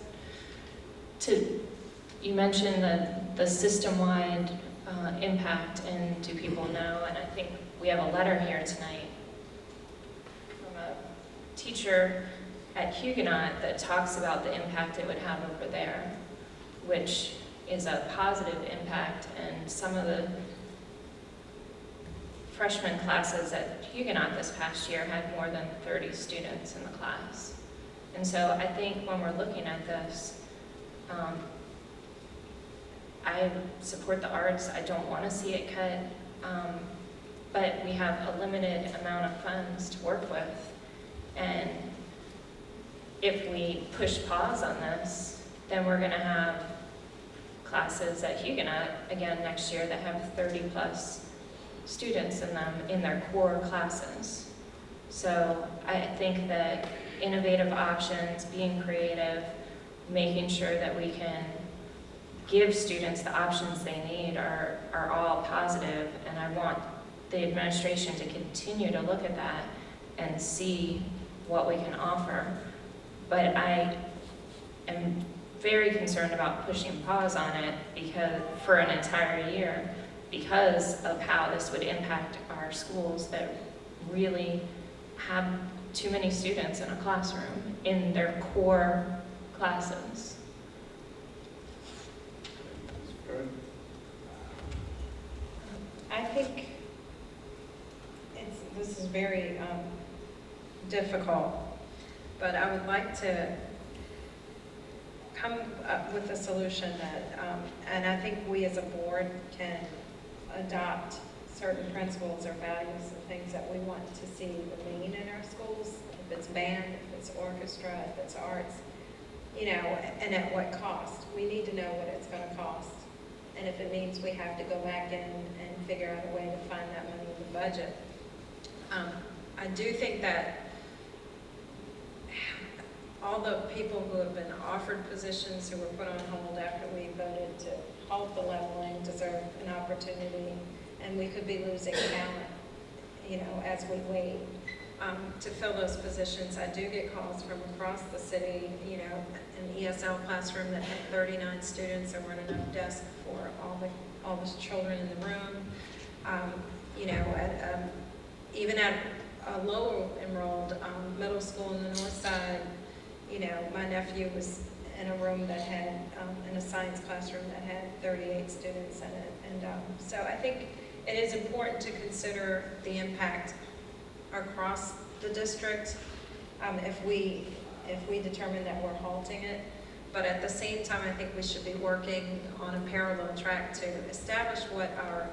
to you mentioned the system-wide impact, and do people know? And I think we have a letter here tonight from a teacher at Huguenot that talks about the impact it would have over there, which is a positive impact, and some of the freshman classes at Huguenot this past year had more than 30 students in the class. And so I think when we're looking at this, I support the arts. I don't want to see it cut, but we have a limited amount of funds to work with. And if we push pause on this, then we're going to have classes at Huguenot again next year that have 30+ students in them in their core classes. So I think that innovative options, being creative, making sure that we can give students the options they need are all positive, and I want the administration to continue to look at that and see what we can offer. But I am very concerned about pushing pause on it because for an entire year, because of how this would impact our schools that really have too many students in a classroom in their core classes. I think this is very difficult, but I would like to come up with a solution that, and I think we as a board can adopt certain principles or values and things that we want to see remain in our schools, if it's band, if it's orchestra, if it's arts, you know, and at what cost. We need to know what it's going to cost. And if it means we have to go back in and figure out a way to find that money in the budget. I do think that all the people who have been offered positions who were put on hold after we voted to halt the leveling deserve an opportunity, and we could be losing talent, you know, as we wait to fill those positions. I do get calls from across the city, you know, an ESL classroom that had 39 students, there weren't enough desks for all the children in the room. You know, even at a low enrolled middle school in the north side, you know, my nephew was in a room that had, in a science classroom that had 38 students in it. And so I think it is important to consider the impact across the district if we determine that we're halting it. But at the same time, I think we should be working on a parallel track to establish what our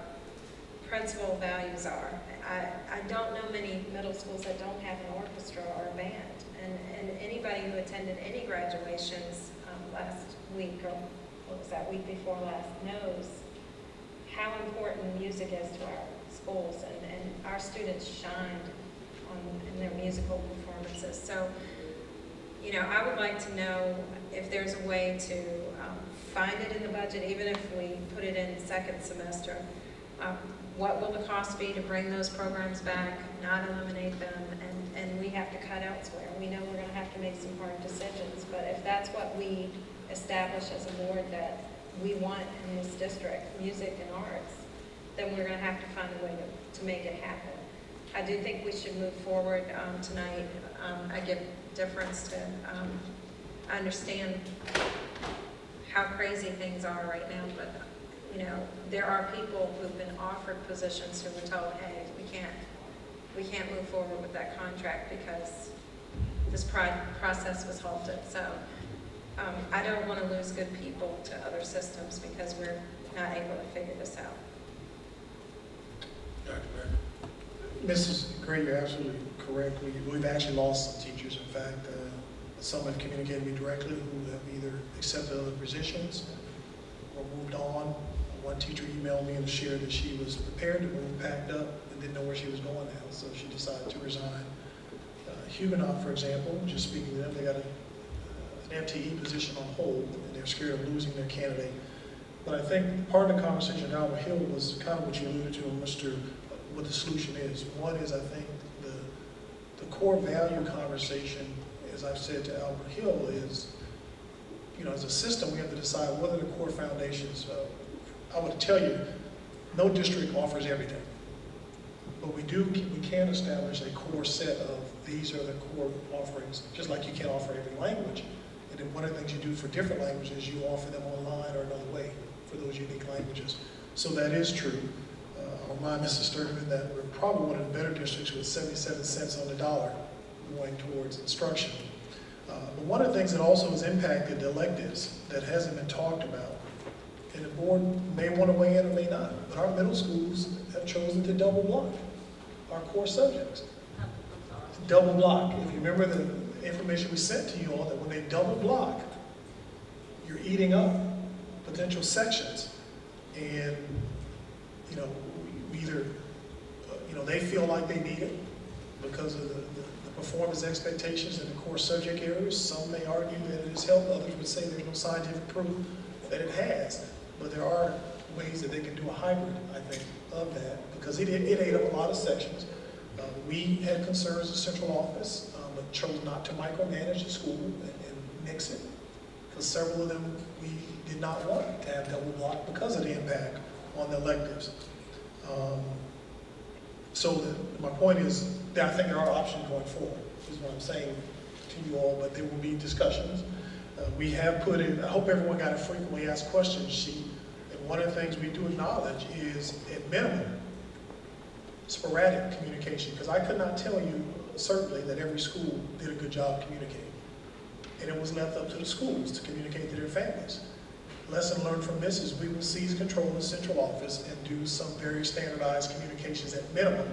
principal values are. I don't know many middle schools that don't have an orchestra or a band. And anybody who attended any graduations last week, or what was that, week before last, knows how important music is to our schools, and our students shined in their musical performances. So, you know, I would like to know if there's a way to find it in the budget, even if we put it in the second semester. What will the cost be to bring those programs back, not eliminate them, and we have to cut elsewhere. We know we're going to have to make some hard decisions, but if that's what we establish as a board that we want in this district, music and arts, then we're going to have to find a way to make it happen. I do think we should move forward tonight. I give deference to, I understand how crazy things are right now, but you know, there are people who've been offered positions who were told, hey, we can't move forward with that contract because this process was halted. So I don't want to lose good people to other systems because we're not able to figure this out. Dr. Beck? Mrs. Gray, you're absolutely correct. We've actually lost some teachers. In fact, some have communicated with me directly who have either accepted other positions or moved on. One teacher emailed me and shared that she was prepared to move, packed up, and didn't know where she was going now, so she decided to resign. Huguenot, for example, just speaking to them, they got an FTE position on hold, and they're scared of losing their candidate. But I think part of the conversation at Albert Hill was kind of what you alluded to, Mr. What the solution is. One is, I think, the core value conversation, as I've said to Albert Hill, is as a system, we have to decide what are the core foundations. I would tell you, no district offers everything. But we can establish a core set of these are the core offerings, just like you can't offer every language. And then one of the things you do for different languages, you offer them online or another way for those unique languages. So that is true. I'll remind Mrs. Sturtevant that we're probably one of the better districts with 77 cents on the dollar going towards instruction. But one of the things that also has impacted the electives that hasn't been talked about, and the board may want to weigh in or may not, but our middle schools have chosen to double block our core subjects. Double block. If you remember the information we sent to you all, that when they double block, you're eating up potential sections. And, we either, they feel like they need it because of the performance expectations in the core subject areas. Some may argue that it has helped. Others would say there's no scientific proof that it has. But there are ways that they can do a hybrid, I think, of that, because it ate up a lot of sections. We had concerns as central office, but chose not to micromanage the school and mix it, because several of them we did not want to have double block because of the impact on the electives. My point is that I think there are options going forward, is what I'm saying to you all, but there will be discussions. We have put in, I hope everyone got a frequently asked questions sheet, and one of the things we do acknowledge is, at minimum, sporadic communication, because I could not tell you certainly that every school did a good job communicating. And it was left up to the schools to communicate to their families. Lesson learned from this is we will seize control of the central office and do some very standardized communications at minimum,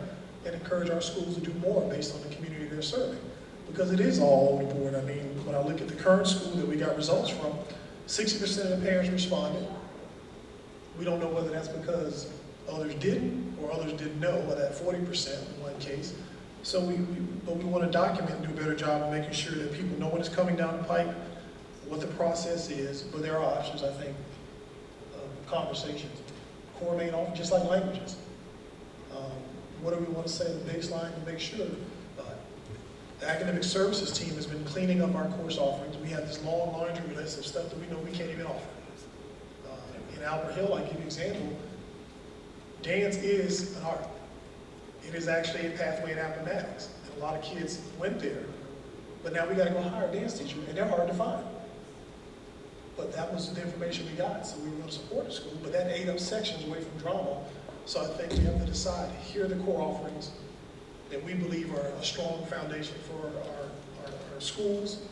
and encourage our schools to do more based on the community they're serving. Because it is all over the board. I mean, when I look at the current school that we got results from, 60% of the parents responded. We don't know whether that's because others didn't, or others didn't know, or that 40% in one case. So but we want to document and do a better job of making sure that people know when it's coming down the pipe, what the process is, but there are options, I think, conversations. Coordinate off, just like languages. What do we want to say in the baseline to make sure? The academic services team has been cleaning up our course offerings. We have this long laundry list of stuff that we know we can't even offer. In Albert Hill, I give you an example, dance is an art. It is actually a pathway in mathematics. And a lot of kids went there, but now we got to go hire a dance teacher, and they're hard to find. But that was the information we got, so we were going to support the school, but that ate up sections away from drama. So I think we have to decide, here are the core offerings that we believe are a strong foundation for our schools,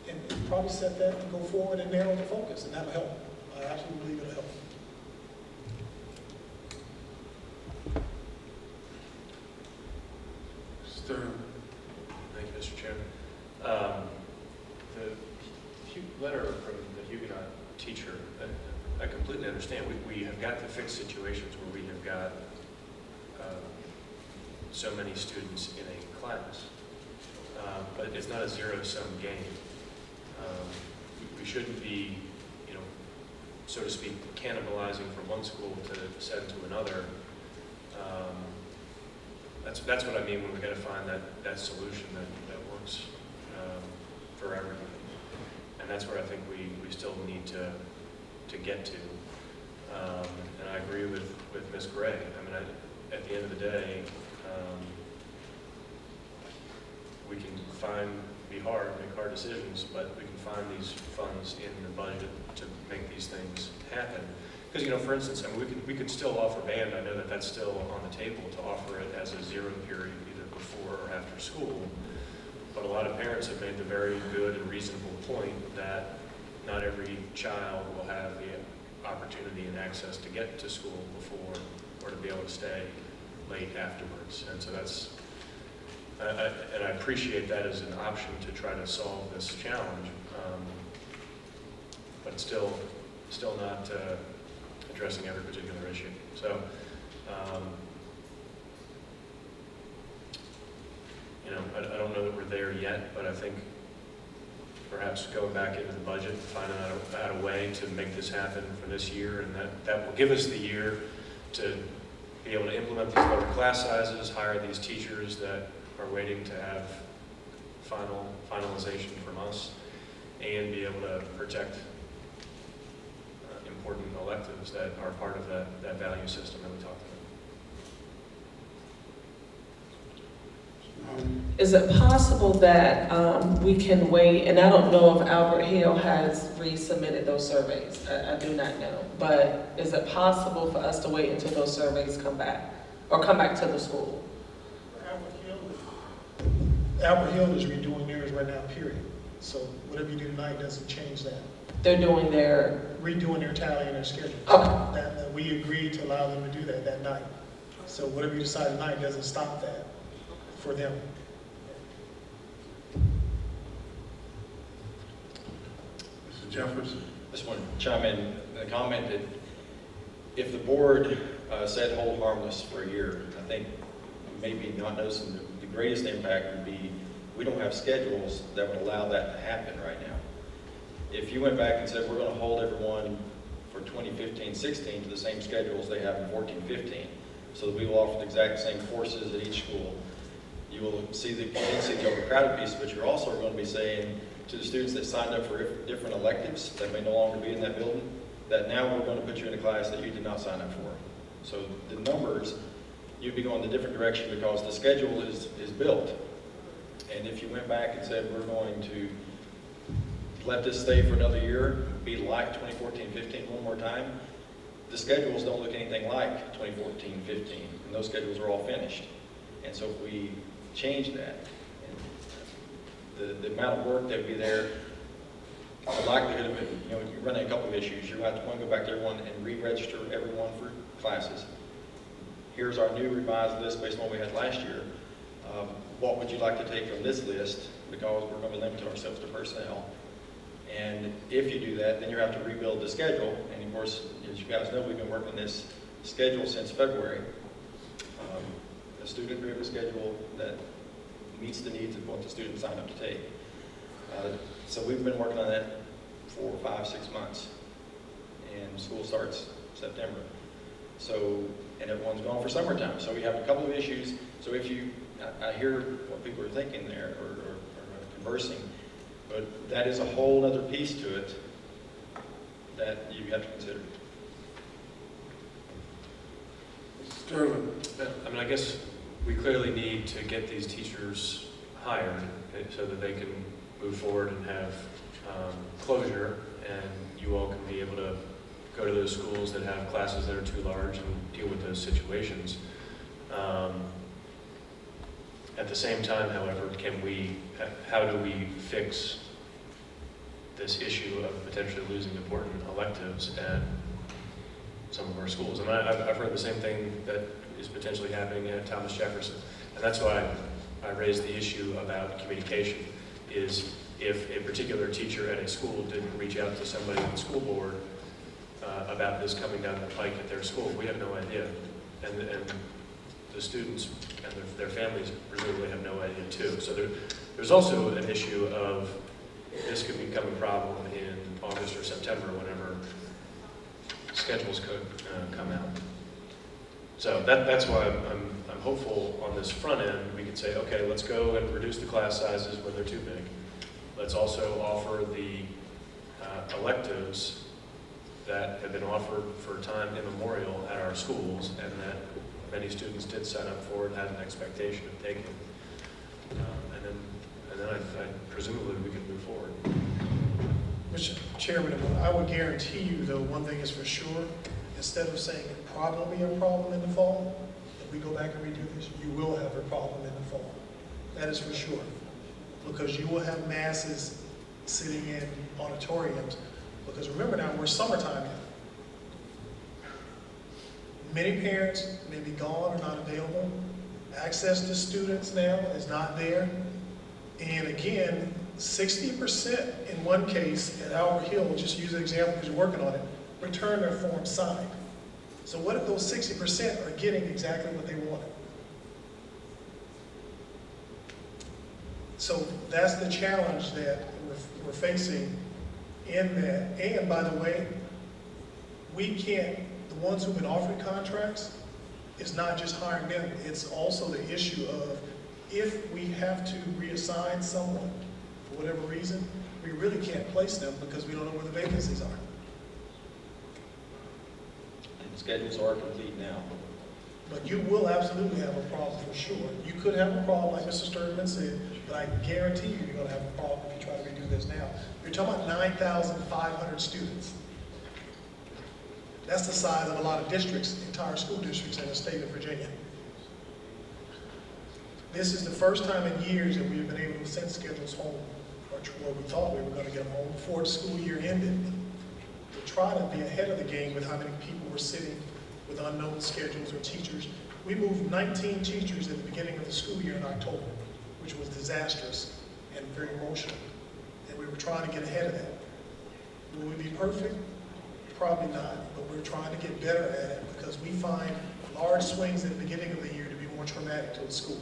and probably set that and go forward and narrow the focus, and that'll help. I absolutely believe it'll help. Stern. Thank you, Mr. Chairman. The letter from the Huguenot teacher, I completely understand. We have got to fix situations where we have got so many students in a class, but it's not a zero-sum game. We shouldn't be, so to speak, cannibalizing from one school to send to another. That's what I mean when we got to find that solution that works for everybody. And that's where I think we still need to get to. And I agree with Ms. Gray. I mean, at the end of the day, we can make hard decisions, but we can find these funds in the budget to make these things happen. Because, for instance, I mean, we could still offer band. I know that that's still on the table to offer it as a zero period, either before or after school. But a lot of parents have made the very good and reasonable point that not every child will have the opportunity and access to get to school before or to be able to stay late afterwards. And so that's, and I appreciate that as an option to try to solve this challenge, but still not addressing every particular issue. So, I don't know that we're there yet, but I think perhaps going back into the budget, finding out a way to make this happen for this year, and that will give us the year to be able to implement these lower class sizes, hire these teachers that are waiting to have finalization from us, and be able to protect important electives that are part of that value system that we talked about. Is it possible that we can wait, and I don't know if Albert Hill has resubmitted those surveys, I do not know, but is it possible for us to wait until those surveys come back, or come back to the school? Albert Hill is redoing theirs right now, period. So whatever you do tonight doesn't change that. They're doing their, Redoing their tally and their schedule. okay, That we agreed to allow them to do that night. So whatever you decide tonight doesn't stop that for them. Mr. Jefferson? Just want to chime in, the comment that if the board said hold harmless for a year, I think maybe not noticing the greatest impact would be we don't have schedules that would allow that to happen right now. If you went back and said we're going to hold everyone for 2015-16 to the same schedules they have in 14-15, so that we will offer the exact same courses at each school, you will see the overcrowded piece, but you're also going to be saying to the students that signed up for different electives that may no longer be in that building, that now we're going to put you in a class that you did not sign up for. So the numbers, you'd be going a different direction because the schedule is built. And if you went back and said we're going to let this stay for another year, be like 2014-15 one more time, the schedules don't look anything like 2014-15, and those schedules are all finished. And so if we change that, the amount of work that would be there, the likelihood of it, you're running a couple of issues. You have to, one, go back to everyone and re-register everyone for classes. Here's our new revised list based on what we had last year. What would you like to take from this list? Because we're going to be limiting ourselves to personnel. And if you do that, then you have to rebuild the schedule. And of course, as you guys know, we've been working this schedule since February. A student-driven schedule that meets the needs of what the students sign up to take. So we've been working on that for 5, 6 months. And school starts September. So, and everyone's gone for summertime. So we have a couple of issues. So if you, I hear what people are thinking there or conversing, but that is a whole other piece to it that you have to consider. Sterling? I mean, I guess we clearly need to get these teachers hired so that they can move forward and have closure, and you all can be able to go to those schools that have classes that are too large and deal with those situations. At the same time, however, how do we fix this issue of potentially losing important electives at some of our schools? And I've heard the same thing that is potentially happening at Thomas Jefferson. And that's why I raised the issue about communication, is if a particular teacher at a school didn't reach out to somebody on the school board about this coming down the pike at their school, we have no idea. And the students and their families presumably have no idea too. So there's also an issue of this could become a problem in August or September whenever schedules could come out. So that's why I'm hopeful on this front end we can say, okay, let's go and reduce the class sizes when they're too big. Let's also offer the electives that have been offered for time immemorial at our schools and that many students did sign up for and had an expectation of taking. And then I presumably we can move forward. Mr. Chairman, I would guarantee you, though, one thing is for sure, instead of saying it probably be a problem in the fall, if we go back and redo this, you will have a problem in the fall. That is for sure. Because you will have masses sitting in auditoriums. Because remember now, we're summertime now. Many parents may be gone or not available. Access to students now is not there. And again, 60% in one case at Albert Hill, just use an example because you're working on it, return their form signed. So what if those 60% are getting exactly what they wanted? So that's the challenge that we're facing in that. And by the way, we can't, the ones who've been offered contracts, it's not just hiring them, it's also the issue of if we have to reassign someone for whatever reason, we really can't place them because we don't know where the vacancies are. And schedules are complete now. But you will absolutely have a problem for sure. You could have a problem, like Mr. Sturtevant said, but I guarantee you're gonna have a problem if you try to redo this now. You're talking about 9,500 students. That's the size of a lot of districts, entire school districts in the state of Virginia. This is the first time in years that we've been able to send schedules home, or we thought we were gonna get them home before the school year ended. To try to be ahead of the game with how many people were sitting with unknown schedules or teachers. We moved 19 teachers at the beginning of the school year in October, which was disastrous and very emotional. And we were trying to get ahead of that. Will we be perfect? Probably not, but we're trying to get better at it because we find large swings at the beginning of the year to be more traumatic to the school.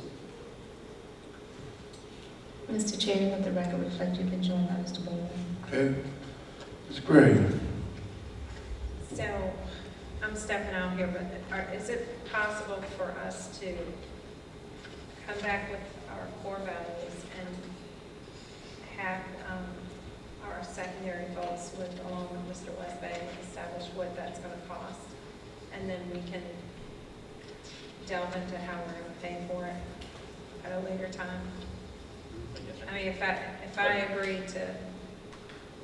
Mr. Chair, let the record reflect you've been joined by Mr. Bowman. Okay, Ms. Gray. So, I'm stepping out here, but is it possible for us to come back with our core values and have our secondary votes along with Mr. Westbay, establish what that's going to cost? And then we can delve into how we're going to pay for it at a later time. I mean, if I agree to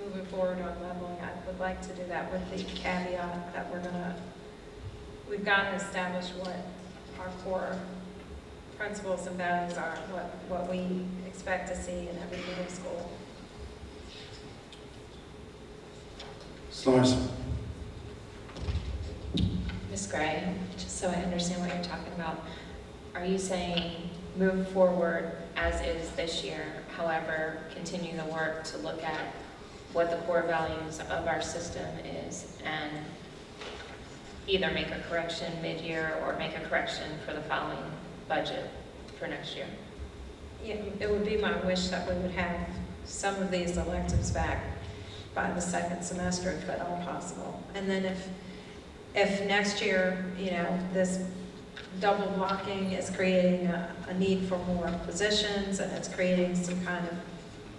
moving forward on leveling, I would like to do that with the caveat that we've got to establish what our core principles and values are, what we expect to see in every middle school. Ms. Larson. Ms. Gray, just so I understand what you're talking about, are you saying move forward as is this year, however, continue the work to look at what the core values of our system is and either make a correction mid-year or make a correction for the following budget for next year? Yeah, it would be my wish that we would have some of these electives back by the second semester, if at all possible. And then if next year, this double blocking is creating a need for more positions and it's creating some kind of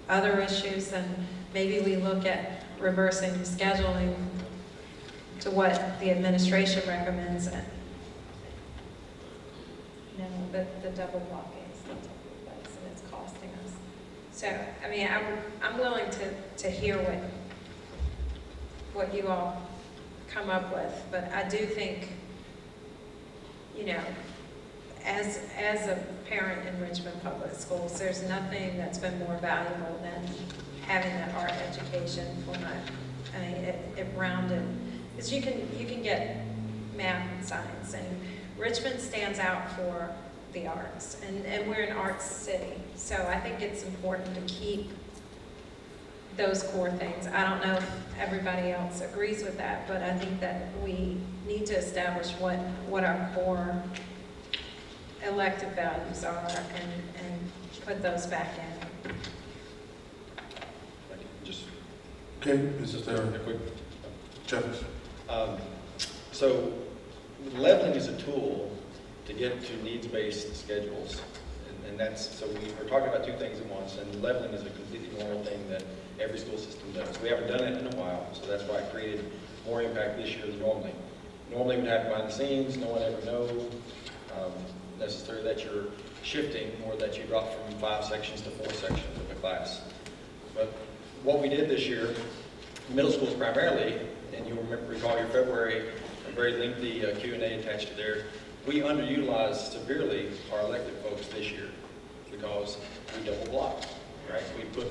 other issues, then maybe we look at reversing the scheduling to what the administration recommends. The double blocking is not taking place and it's costing us. So, I mean, I'm willing to hear what you all come up with, but I do think, as a parent in Richmond Public Schools, there's nothing that's been more valuable than having that art education for it rounded. Because you can get math and science, and Richmond stands out for the arts, and we're an arts city. So I think it's important to keep those core things. I don't know if everybody else agrees with that, but I think that we need to establish what our core elective values are and put those back in. Just Okay, Mrs. a quick. Jeffers. So leveling is a tool to get to needs-based schedules. And that's, so we're talking about two things at once, and leveling is a completely normal thing that every school system does. We haven't done it in a while, so that's why it created more impact this year than normally. Normally it would happen behind the scenes, no one ever knows necessarily that you're shifting or that you drop from 5 sections to 4 sections of a class. But what we did this year, middle schools primarily, and you'll recall your February, a very lengthy Q&A attached to there, we underutilized severely our elective folks this year because we double blocked, right? We put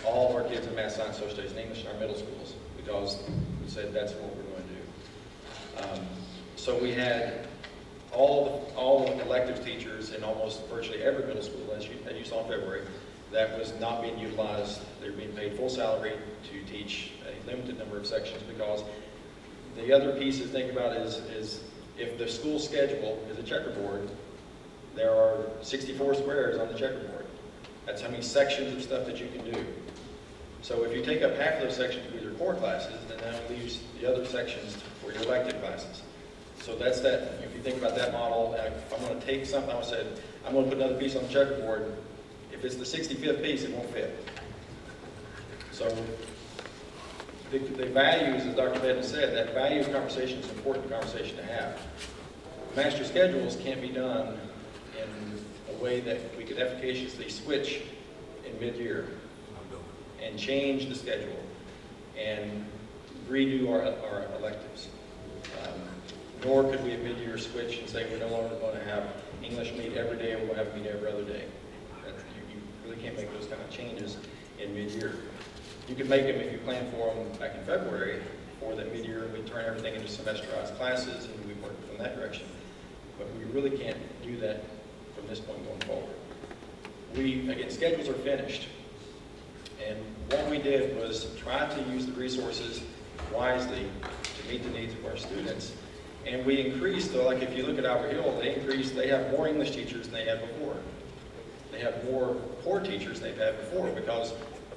all of our kids in math, science, social studies, and English in our middle schools because we said that's what we're going to do. So we had all the elective teachers in almost virtually every middle school, as you saw in February, that was not being utilized. They're being paid full salary to teach a limited number of sections because the other piece to think about is if the school schedule is a checkerboard, there are 64 squares on the checkerboard. That's how many sections of stuff that you can do. So if you take up half of those sections with your core classes, then that leaves the other sections for your elective classes. So that's that. If you think about that model, I'm going to take something, I said, I'm going to put another piece on the checkerboard. If it's the 65th piece, it won't fit. So the values, as Dr. Bedden said, that values conversation is an important conversation to have. Master schedules can't be done in a way that we could efficaciously switch in mid-year and change the schedule and redo our electives. Nor could we at mid-year switch and say we're no longer going to have English meet every day, we'll have meet every other day. You really can't make those kind of changes in mid-year. You could make them if you plan for them back in February for that mid-year, and we turn everything into semesterized classes and we work from that direction. But we really can't do that from this point going forward. Again, schedules are finished. And what we did was try to use the resources wisely to meet the needs of our students. And we increased, though, like if you look at Albert Hill, they have more English teachers than they had before. They have more core teachers than they've had before because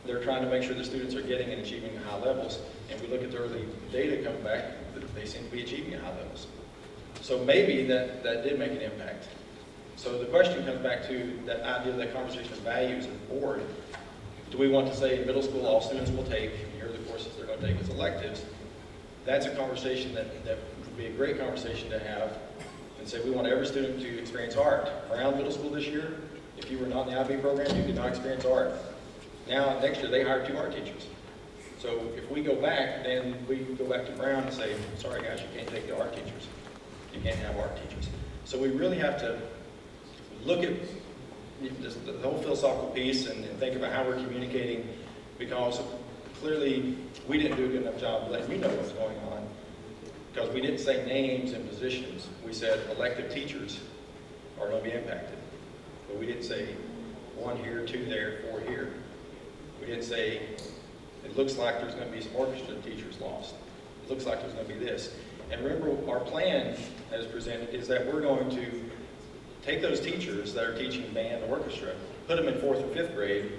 they're trying to make sure the students are getting and achieving high levels. And we look at the early data coming back, they seem to be achieving at high levels. So maybe that did make an impact. So the question comes back to that idea, that conversation of values of the board. Do we want to say in middle school all students will take, here are the courses they're going to take as electives? That's a conversation that would be a great conversation to have and say we want every student to experience art. Around middle school this year, if you were not in the IB program, you could not experience art. Now, next year, they hire 2 art teachers. So if we go back, then we go back to Brown and say, sorry guys, you can't take the art teachers. You can't have art teachers. So we really have to look at just the whole philosophical piece and think about how we're communicating, because clearly we didn't do a good enough job letting you know what's going on, because we didn't say names and positions. We said elective teachers are going to be impacted. But we didn't say 1 here, 2 there, 4 here. We didn't say it looks like there's going to be some orchestra teachers lost. It looks like there's going to be this. And remember, our plan as presented is that we're going to take those teachers that are teaching band and orchestra, put them in 4th and 5th grade,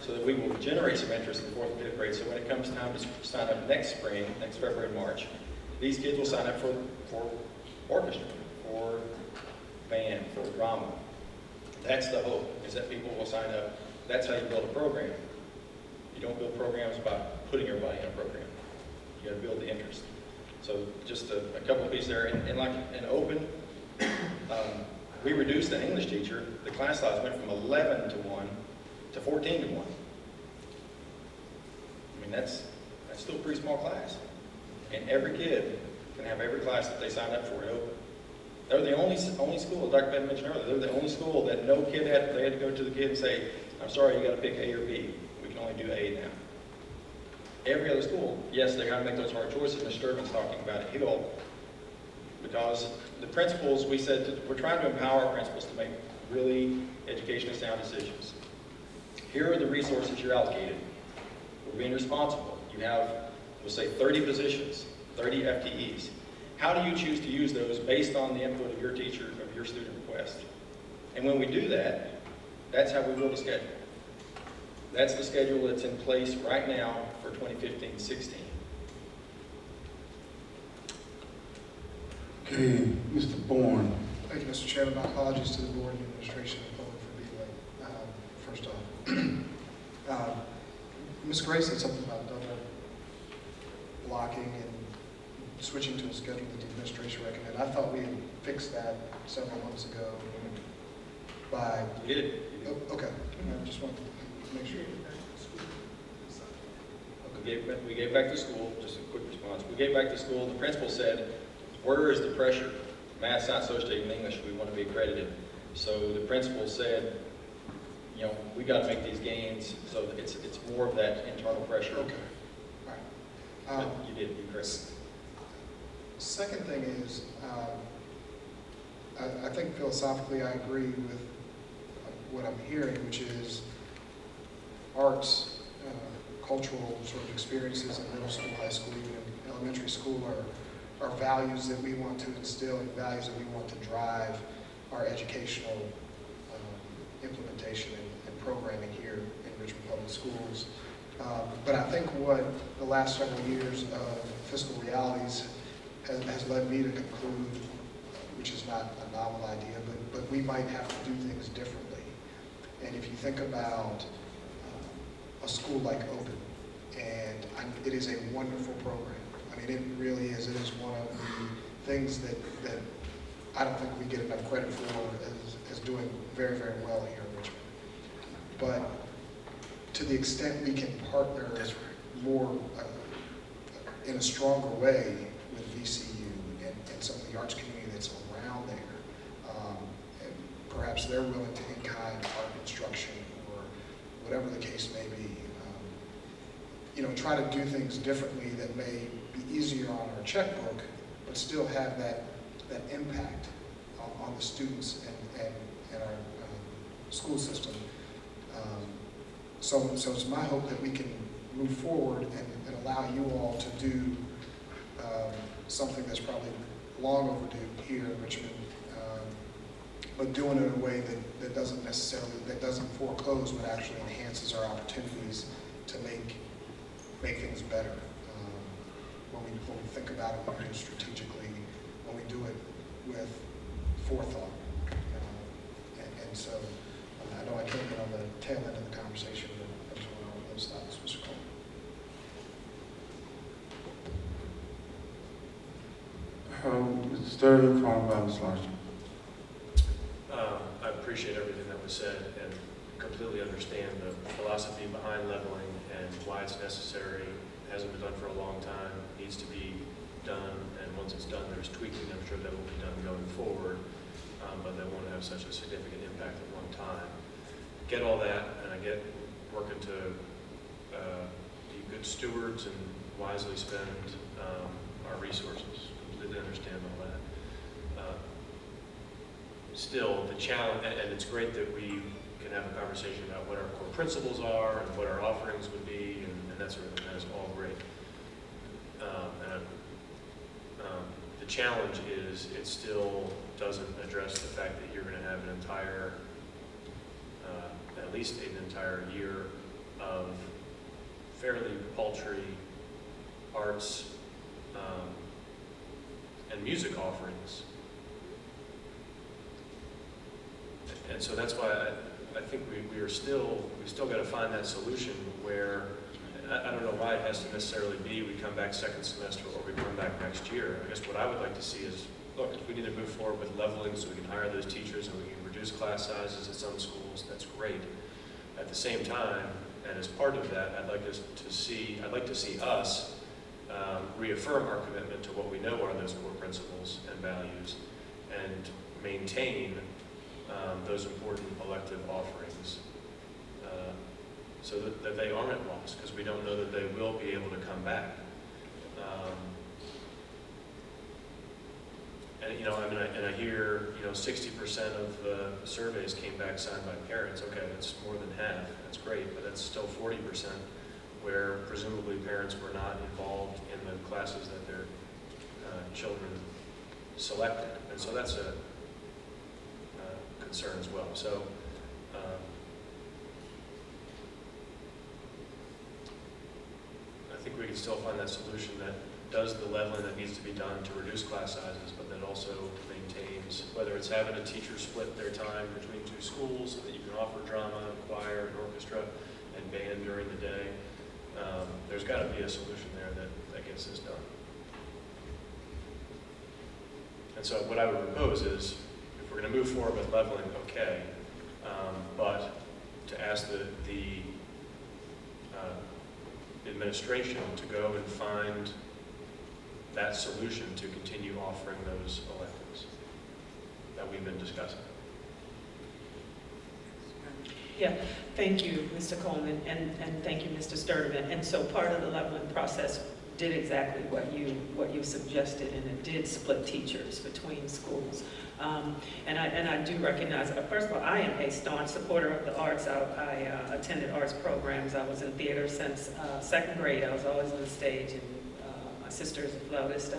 so that we will generate some interest in 4th and 5th grade. So when it comes time to sign up next spring, next February and March, these kids will sign up for orchestra, for band, for drama. That's the hope, is that people will sign up. That's how you build a program. You don't build programs by putting everybody in a program. You got to build the interest. So just a couple of pieces there. And like an open, we reduced an English teacher. The class size went from 11 to 1 to 14 to 1. I mean, that's still a pretty small class. And every kid can have every class that they signed up for at open. They're the only school, as Dr. Ben mentioned earlier, they're the only school that no kid they had to go to the kid and say, I'm sorry, you got to pick A or B. We can only do A now. Every other school, yes, they got to make those hard choices. Mr. Sturgeon's talking about at Hill, because the principals, we said, we're trying to empower our principals to make really educationally sound decisions. Here are the resources you're allocated. We're being responsible. You have, we'll say, 30 positions, 30 FTEs. How do you choose to use those based on the input of your teacher, of your student request? And when we do that, that's how we build a schedule. That's the schedule that's in place right now for 2015-16. Okay, Mr. Bourne. Thank you, Mr. Chairman. My apologies to the board and administration and public for being late. First off, Ms. Gray said something about double blocking and switching to a schedule that the administration recommended. I thought we had fixed that several months ago by... You did. Oh, okay. I just want to make sure. We gave back to school, just a quick response. We gave back to school, the principal said, where is the pressure? Math, science, social studies, and English, we want to be accredited. So the principal said, you know, we got to make these gains, so it's more of that internal pressure. Okay. All right. But you did, you correct. Second thing is, I think philosophically I agree with what I'm hearing, which is arts, cultural sort of experiences in middle school, high school, even in elementary school are values that we want to instill and values that we want to drive our educational implementation and programming here in Richmond Public Schools. But I think what the last several years of fiscal realities has led me to conclude, which is not a novel idea, but we might have to do things differently. And if you think about a school like Open, And it is a wonderful program. I mean, it really is. It is one of the things that I don't think we get enough credit for as doing very, very well here in Richmond. But to the extent we can partner more in a stronger way with VCU and some of the arts community that's around there, and perhaps they're willing to in-kind art instruction or whatever the case may be, try to do things differently that may be easier on our checkbook, but still have that impact on the students and our school system. So it's my hope that we can move forward and allow you all to do something that's probably long overdue here in Richmond, but doing it in a way that doesn't foreclose, but actually enhances our opportunities to make things better. When we think about it, when we do it strategically, when we do it with forethought. And so I know I came in on the tail end of the conversation, but that's what I want to stop this, Mr. Coleman. Mr. Sturman, followed by Ms. Larson. I appreciate everything that was said and completely understand the philosophy behind leveling and why it's necessary. It hasn't been done for a long time, needs to be done, and once it's done, there's tweaking, I'm sure, that will be done going forward, but that won't have such a significant impact at one time. Get all that, and I get working to be good stewards and wisely spend our resources. Completely understand all that. Still, the challenge, and it's great that we can have a conversation about what our core principles are and what our offerings would be, and that sort of thing. That is all great. The challenge is it still doesn't address the fact that you're going to have an entire, at least an entire year of fairly paltry arts and music offerings. And so that's why I think we still got to find that solution where, I don't know why it has to necessarily be we come back second semester or we come back next year. I guess what I would like to see is, look, if we need to move forward with leveling so we can hire those teachers and we can reduce class sizes at some schools, that's great. At the same time, and as part of that, I'd like to see us reaffirm our commitment to what we know are those core principles and values and maintain those important elective offerings so that they aren't lost, because we don't know that they will be able to come back. And I hear 60% of the surveys came back signed by parents. Okay, that's more than half. That's great, but that's still 40% where presumably parents were not involved in the classes that their children selected, and so that's a concern as well. So I think we can still find that solution that does the leveling that needs to be done to reduce class sizes, but that also maintains, whether it's having a teacher split their time between two schools so that you can offer drama, and choir, and orchestra, and band during the day. There's got to be a solution there that gets this done. And so what I would propose is, if we're going to move forward with leveling, okay, but to ask the administration to go and find that solution to continue offering those electives that we've been discussing. Yeah, thank you, Mr. Coleman, and thank you, Mr. Sturtevant. And so part of the leveling process did exactly what you suggested, and it did split teachers between schools. And I do recognize, first of all, I am a staunch supporter of the arts. I attended arts programs. I was in theater since second grade. I was always on the stage, and my sister is a flautist.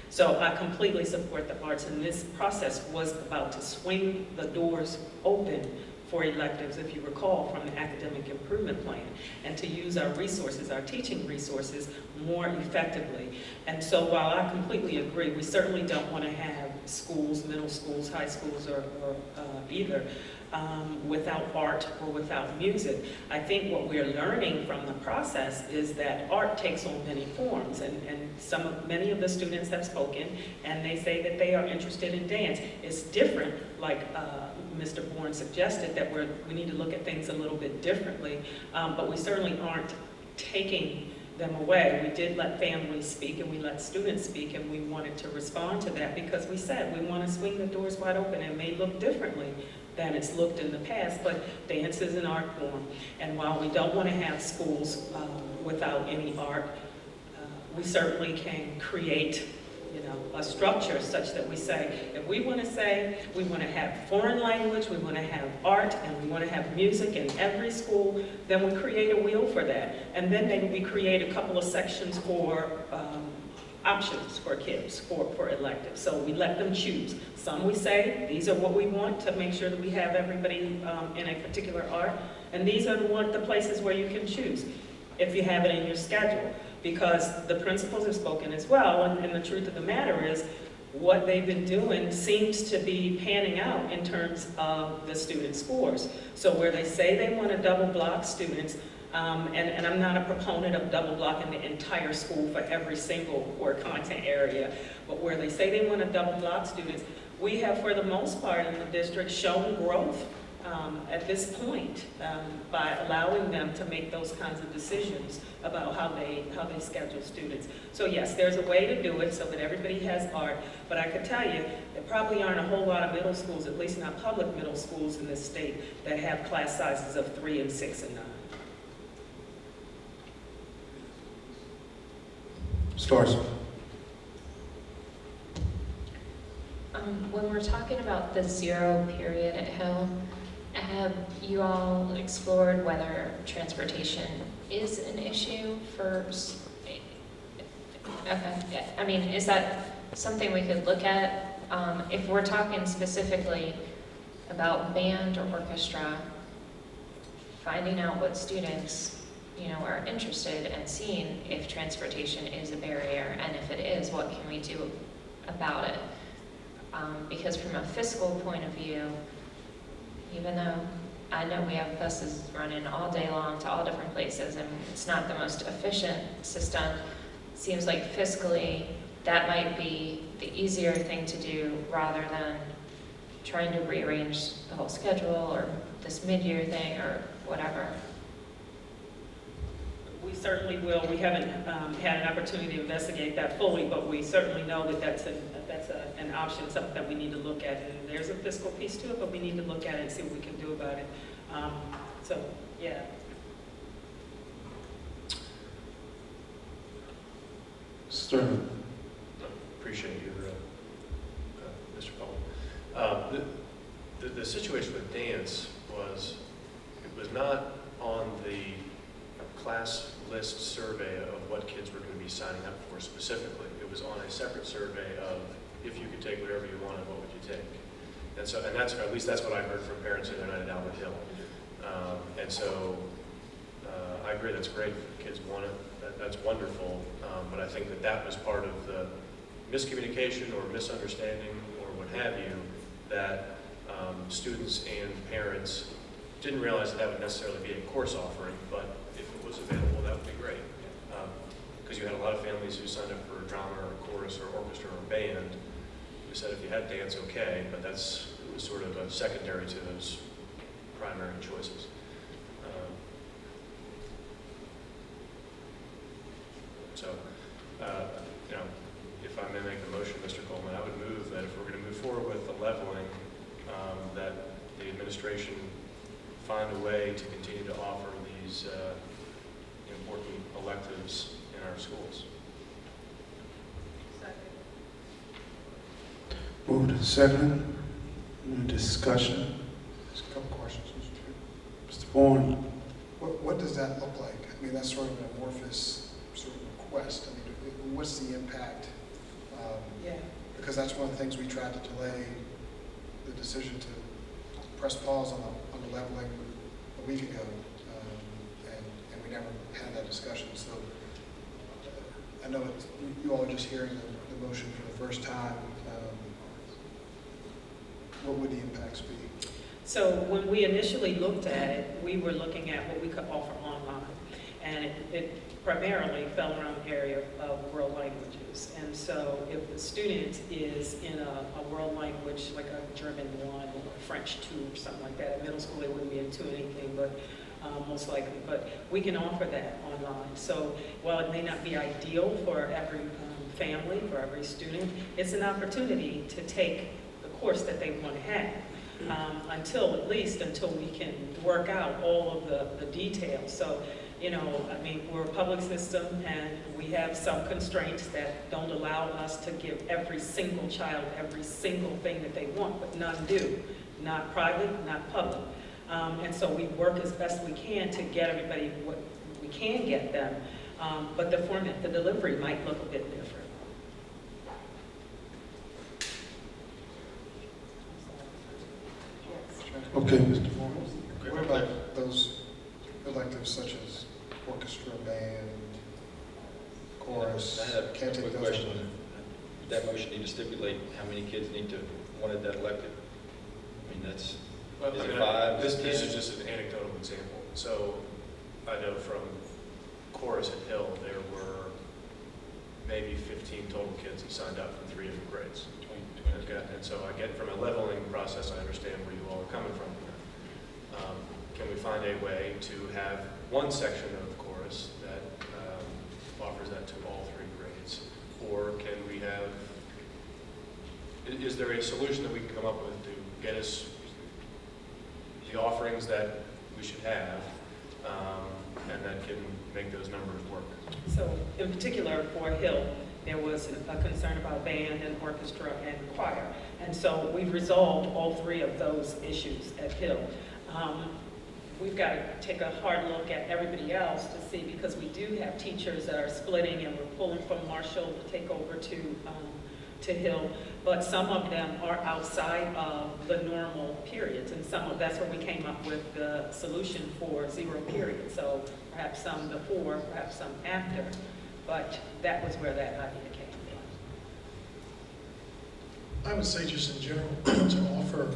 So I completely support the arts, and this process was about to swing the doors open for electives, if you recall, from the academic improvement plan, and to use our resources, our teaching resources, more effectively. And so while I completely agree, we certainly don't want to have schools, middle schools, high schools, or either, without art or without music. I think what we're learning from the process is that art takes on many forms, and many of the students have spoken, and they say that they are interested in dance. It's different, like Mr. Bourne suggested, that we need to look at things a little bit differently, but we certainly aren't taking them away. We did let families speak and we let students speak, and we wanted to respond to that because we said we want to swing the doors wide open. It may look differently than it's looked in the past, but dance is an art form. And while we don't want to have schools without any art, we certainly can create a structure such that we say, if we want to say we want to have foreign language, we want to have art, and we want to have music in every school, then we create a wheel for that. And then maybe we create a couple of sections for options for kids, for electives. So we let them choose. Some we say, these are what we want to make sure that we have everybody in a particular art, and these are the places where you can choose if you have it in your schedule. Because the principals have spoken as well, and the truth of the matter is, what they've been doing seems to be panning out in terms of the student scores. So where they say they want to double block students, and I'm not a proponent of double blocking the entire school for every single core content area, but where they say they want to double block students, we have, for the most part in the district, shown growth at this point by allowing them to make those kinds of decisions about how they schedule students. So yes, there's a way to do it so that everybody has art, but I could tell you, there probably aren't a whole lot of middle schools, at least not public middle schools in this state, that have class sizes of 3 and 6 and 9. Stars. When we're talking about the 0 period at Hill, have you all explored whether transportation is an issue for, okay, I mean, is that something we could look at? If we're talking specifically about band or orchestra, finding out what students, are interested and seeing if transportation is a barrier, and if it is, what can we do about it? Because from a fiscal point of view, even though I know we have buses running all day long to all different places and it's not the most efficient system, it seems like fiscally that might be the easier thing to do rather than trying to rearrange the whole schedule or this mid-year thing or whatever. We certainly will. We haven't had an opportunity to investigate that fully, but we certainly know that that's an option, something that we need to look at. And there's a fiscal piece to it, but we need to look at it and see what we can do about it. So, yeah. Sterling. Appreciate you, Mr. Coleman. The situation with dance it was not on the class list survey of what kids were going to be signing up for specifically. It was on a separate survey of if you could take whatever you wanted, what would you take? And so, and that's, or at least that's what I heard from parents the other night at Albert Hill. And so I agree, that's great if kids want it, that's wonderful, but I think that was part of the miscommunication or misunderstanding or what have you, that students and parents didn't realize that would necessarily be a course offering, but if it was available, that would be great. Because you had a lot of families who signed up for drama or chorus or orchestra or band, who said if you had dance, okay, but it was sort of a secondary to those primary choices. If I may make a motion, Mr. Coleman, I would move that if we're going to move forward with the leveling, that the administration find a way to continue to offer these important electives in our schools. Moved and seconded. Any discussion? Just a couple questions, Mr. Chair. Mr. Bourne. What does that look like? I mean, that's sort of an amorphous sort of request. I mean, what's the impact? Yeah. Because that's one of the things we tried to delay the decision to press pause on the leveling a week ago, and we never had that discussion. So I know you all are just hearing the motion for the first time. What would the impacts be? So when we initially looked at it, we were looking at what we could offer online. And it primarily fell around the area of world languages. And so if the student is in a world language, like a German 1 or a French 2 or something like that, in middle school they wouldn't be into anything, but most likely, but we can offer that online. So while it may not be ideal for every family, for every student, it's an opportunity to take the course that they want to have. Until we can work out all of the details. So, you know, I mean, we're a public system and we have some constraints that don't allow us to give every single child every single thing that they want, but none do. Not private, not public. And so we work as best we can to get everybody what we can get them, but the format, the delivery might look a bit different. Okay, Mr. Moore. What about those electives such as orchestra, band, chorus? I have Can't a take quick those question. off. That motion need to stipulate how many kids need to, wanted that elective? I mean, that's, Well, Is I it mean, 5, This 10? is just an anecdotal example. So I know from chorus at Hill, there were maybe 15 total kids who signed up from 3 different grades. Okay, and so I get from a leveling process, I understand where you all are coming from. Can we find a way to have one section of chorus that offers that to all 3 grades? Or can we have, is there a solution that we can come up with to get us the offerings that we should have, and that can make those numbers work? So in particular for Hill, there was a concern about band and orchestra and choir. And so we've resolved all 3 of those issues at Hill. We've got to take a hard look at everybody else to see, because we do have teachers that are splitting and we're pulling from Marshall to take over to Hill. But some of them are outside of the normal periods, and that's where we came up with the solution for 0 period. So perhaps some before, perhaps some after, but that was where that idea came from. I would say just in general, to offer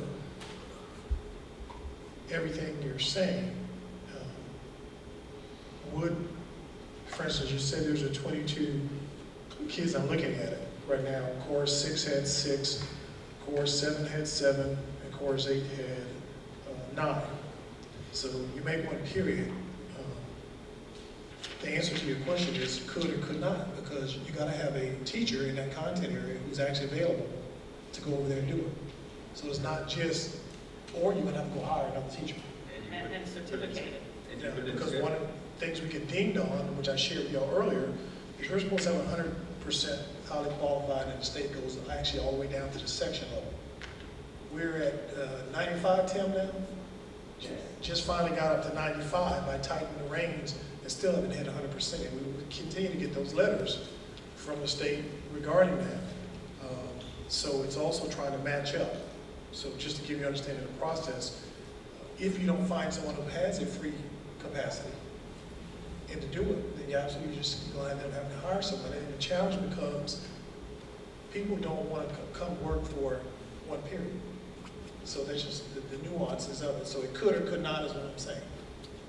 everything you're saying, for instance, you said there's 22 kids, I'm looking at it right now. Chorus 6 had 6, Chorus 7 had 7, and Chorus 8 had 9. So you make one period. The answer to your question is could or could not, because you got to have a teacher in that content area who's actually available to go over there and do it. So it's not just, or you're going to have to go hire another teacher. And certificated. Yeah, because one of the things we get dinged on, which I shared with y'all earlier, is we're supposed to have 100% highly qualified, and the state goes actually all the way down to the section level. We're at 95, Tim, now? Just finally got up to 95 by tightening the reins, and still haven't hit 100%. And we will continue to get those letters from the state regarding that. So it's also trying to match up. So just to give you an understanding of the process, if you don't find someone who has a free capacity and to do it, then you absolutely just going to end up having to hire somebody. And the challenge becomes people don't want to come work for one period. So that's just the nuances of it. So it could or could not is what I'm saying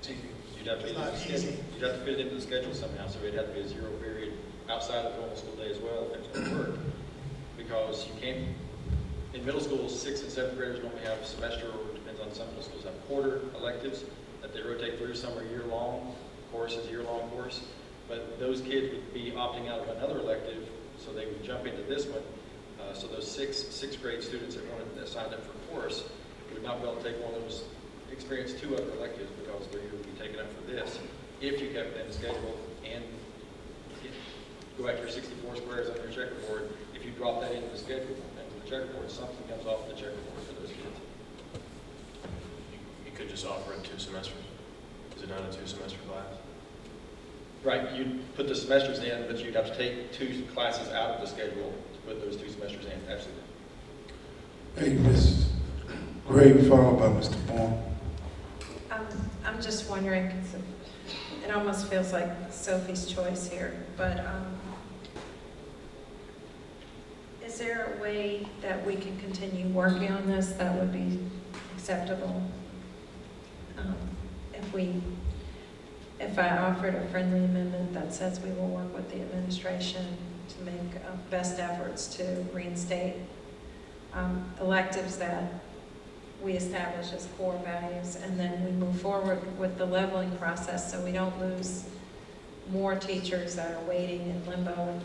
to you. You'd have to fit it into the schedule. You'd have to fit it into the schedule somehow, so it'd have to be a 0 period outside of the normal school day as well, if it's going to work. Because you can't, in middle school, 6th and 7th graders normally have a semester, or depends on some middle schools, have quarter electives that they rotate through. Some are year-long, chorus is a year-long course. But those kids would be opting out of another elective, so they would jump into this one. So those sixth grade students that signed up for chorus would not be able to take one of those, experience 2 other electives, because they're going to be taken up for this. If you kept it in the schedule and go back to your 64 squares on your checkerboard, if you drop that into the schedule, into the checkerboard, something comes off the checkerboard for those kids. You could just offer it 2 semesters. Is it not a 2-semester class? Right, you'd put the semesters in, but you'd have to take 2 classes out of the schedule to put those 2 semesters in, absolutely. Hey, Ms. Gray, followed by Mr. Bourne. I'm just wondering, 'cause it almost feels like Sophie's choice here, but is there a way that we can continue working on this that would be acceptable if I offered a friendly amendment that says we will work with the administration to make best efforts to reinstate electives that we establish as core values, and then we move forward with the leveling process so we don't lose more teachers that are waiting in limbo,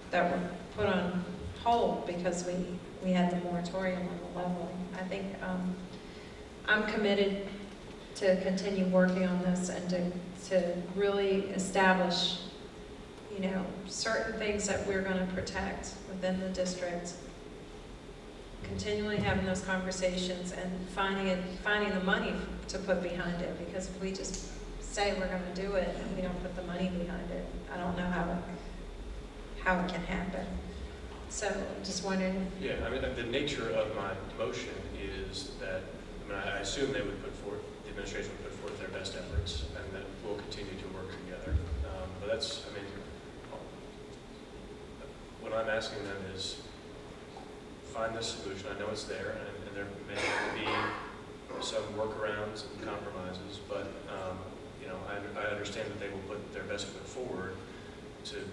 that were put on hold because we had the moratorium on the leveling. I think I'm committed to continue working on this and to really establish, certain things that we're going to protect within the district. Continually having those conversations and finding the money to put behind it, because if we just say we're going to do it and we don't put the money behind it, I don't know how it can happen. So just wondering. Yeah, I mean, the nature of my motion is that, I assume they would put forth, the administration would put forth their best efforts, and that we'll continue to work together. But that's, what I'm asking them is find this solution. I know it's there, and there may be some workarounds and compromises, but I understand that they will put their best foot forward to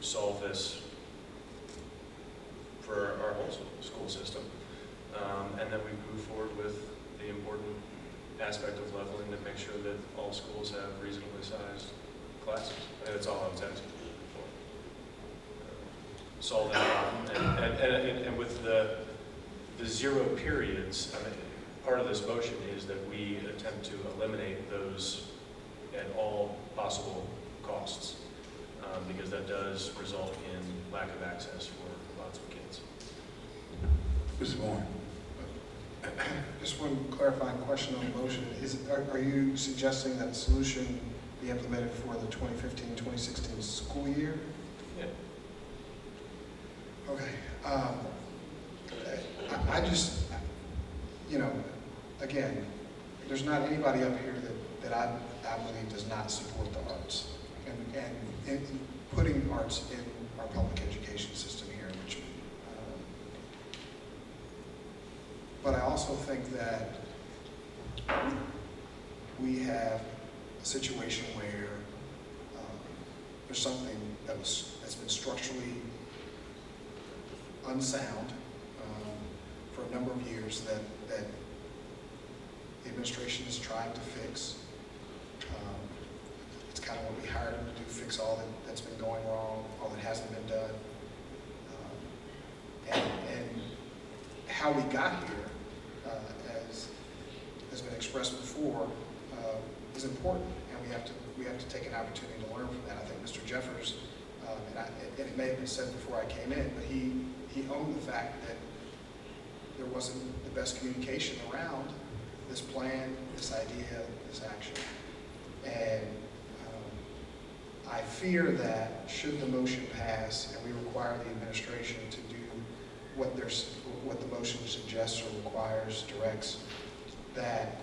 solve this for our whole school system, and then we move forward with the important aspect of leveling to make sure that all schools have reasonably sized classes. I think that's all I was asking for. Solve that problem, and with the 0 periods, part of this motion is that we attempt to eliminate those at all possible costs, because that does result in lack of access for lots of kids. Mr. Bourne. Just one clarifying question on the motion. Are you suggesting that the solution be implemented for the 2015-2016 school year? Yeah. Okay. I just, again, there's not anybody up here that I believe does not support the arts and putting arts in our public education system here in Richmond. But I also think that we have a situation where there's something that's been structurally unsound for a number of years that the administration is trying to fix. It's kind of what we hired them to do, fix all that's been going wrong, all that hasn't been done. And how we got here, as has been expressed before, is important, and we have to take an opportunity to learn from that. I think Mr. Jeffers, and it may have been said before I came in, but he owned the fact that there wasn't the best communication around this plan, this idea, this action. And I fear that should the motion pass and we require the administration to do what the motion suggests or requires, directs, that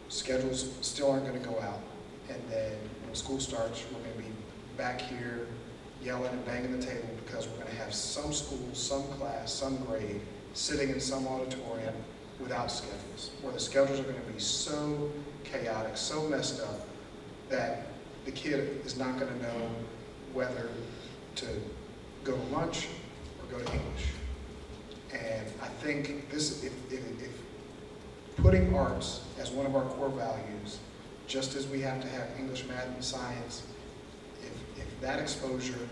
schedules still aren't going to go out. And then when school starts, we're going to be back here yelling and banging the table because we're going to have some school, some class, some grade sitting in some auditorium without schedules, where the schedules are going to be so chaotic, so messed up, that the kid is not going to know whether to go to lunch or go to English. And I think this, if putting arts as one of our core values, just as we have to have English, math, and science, if that exposure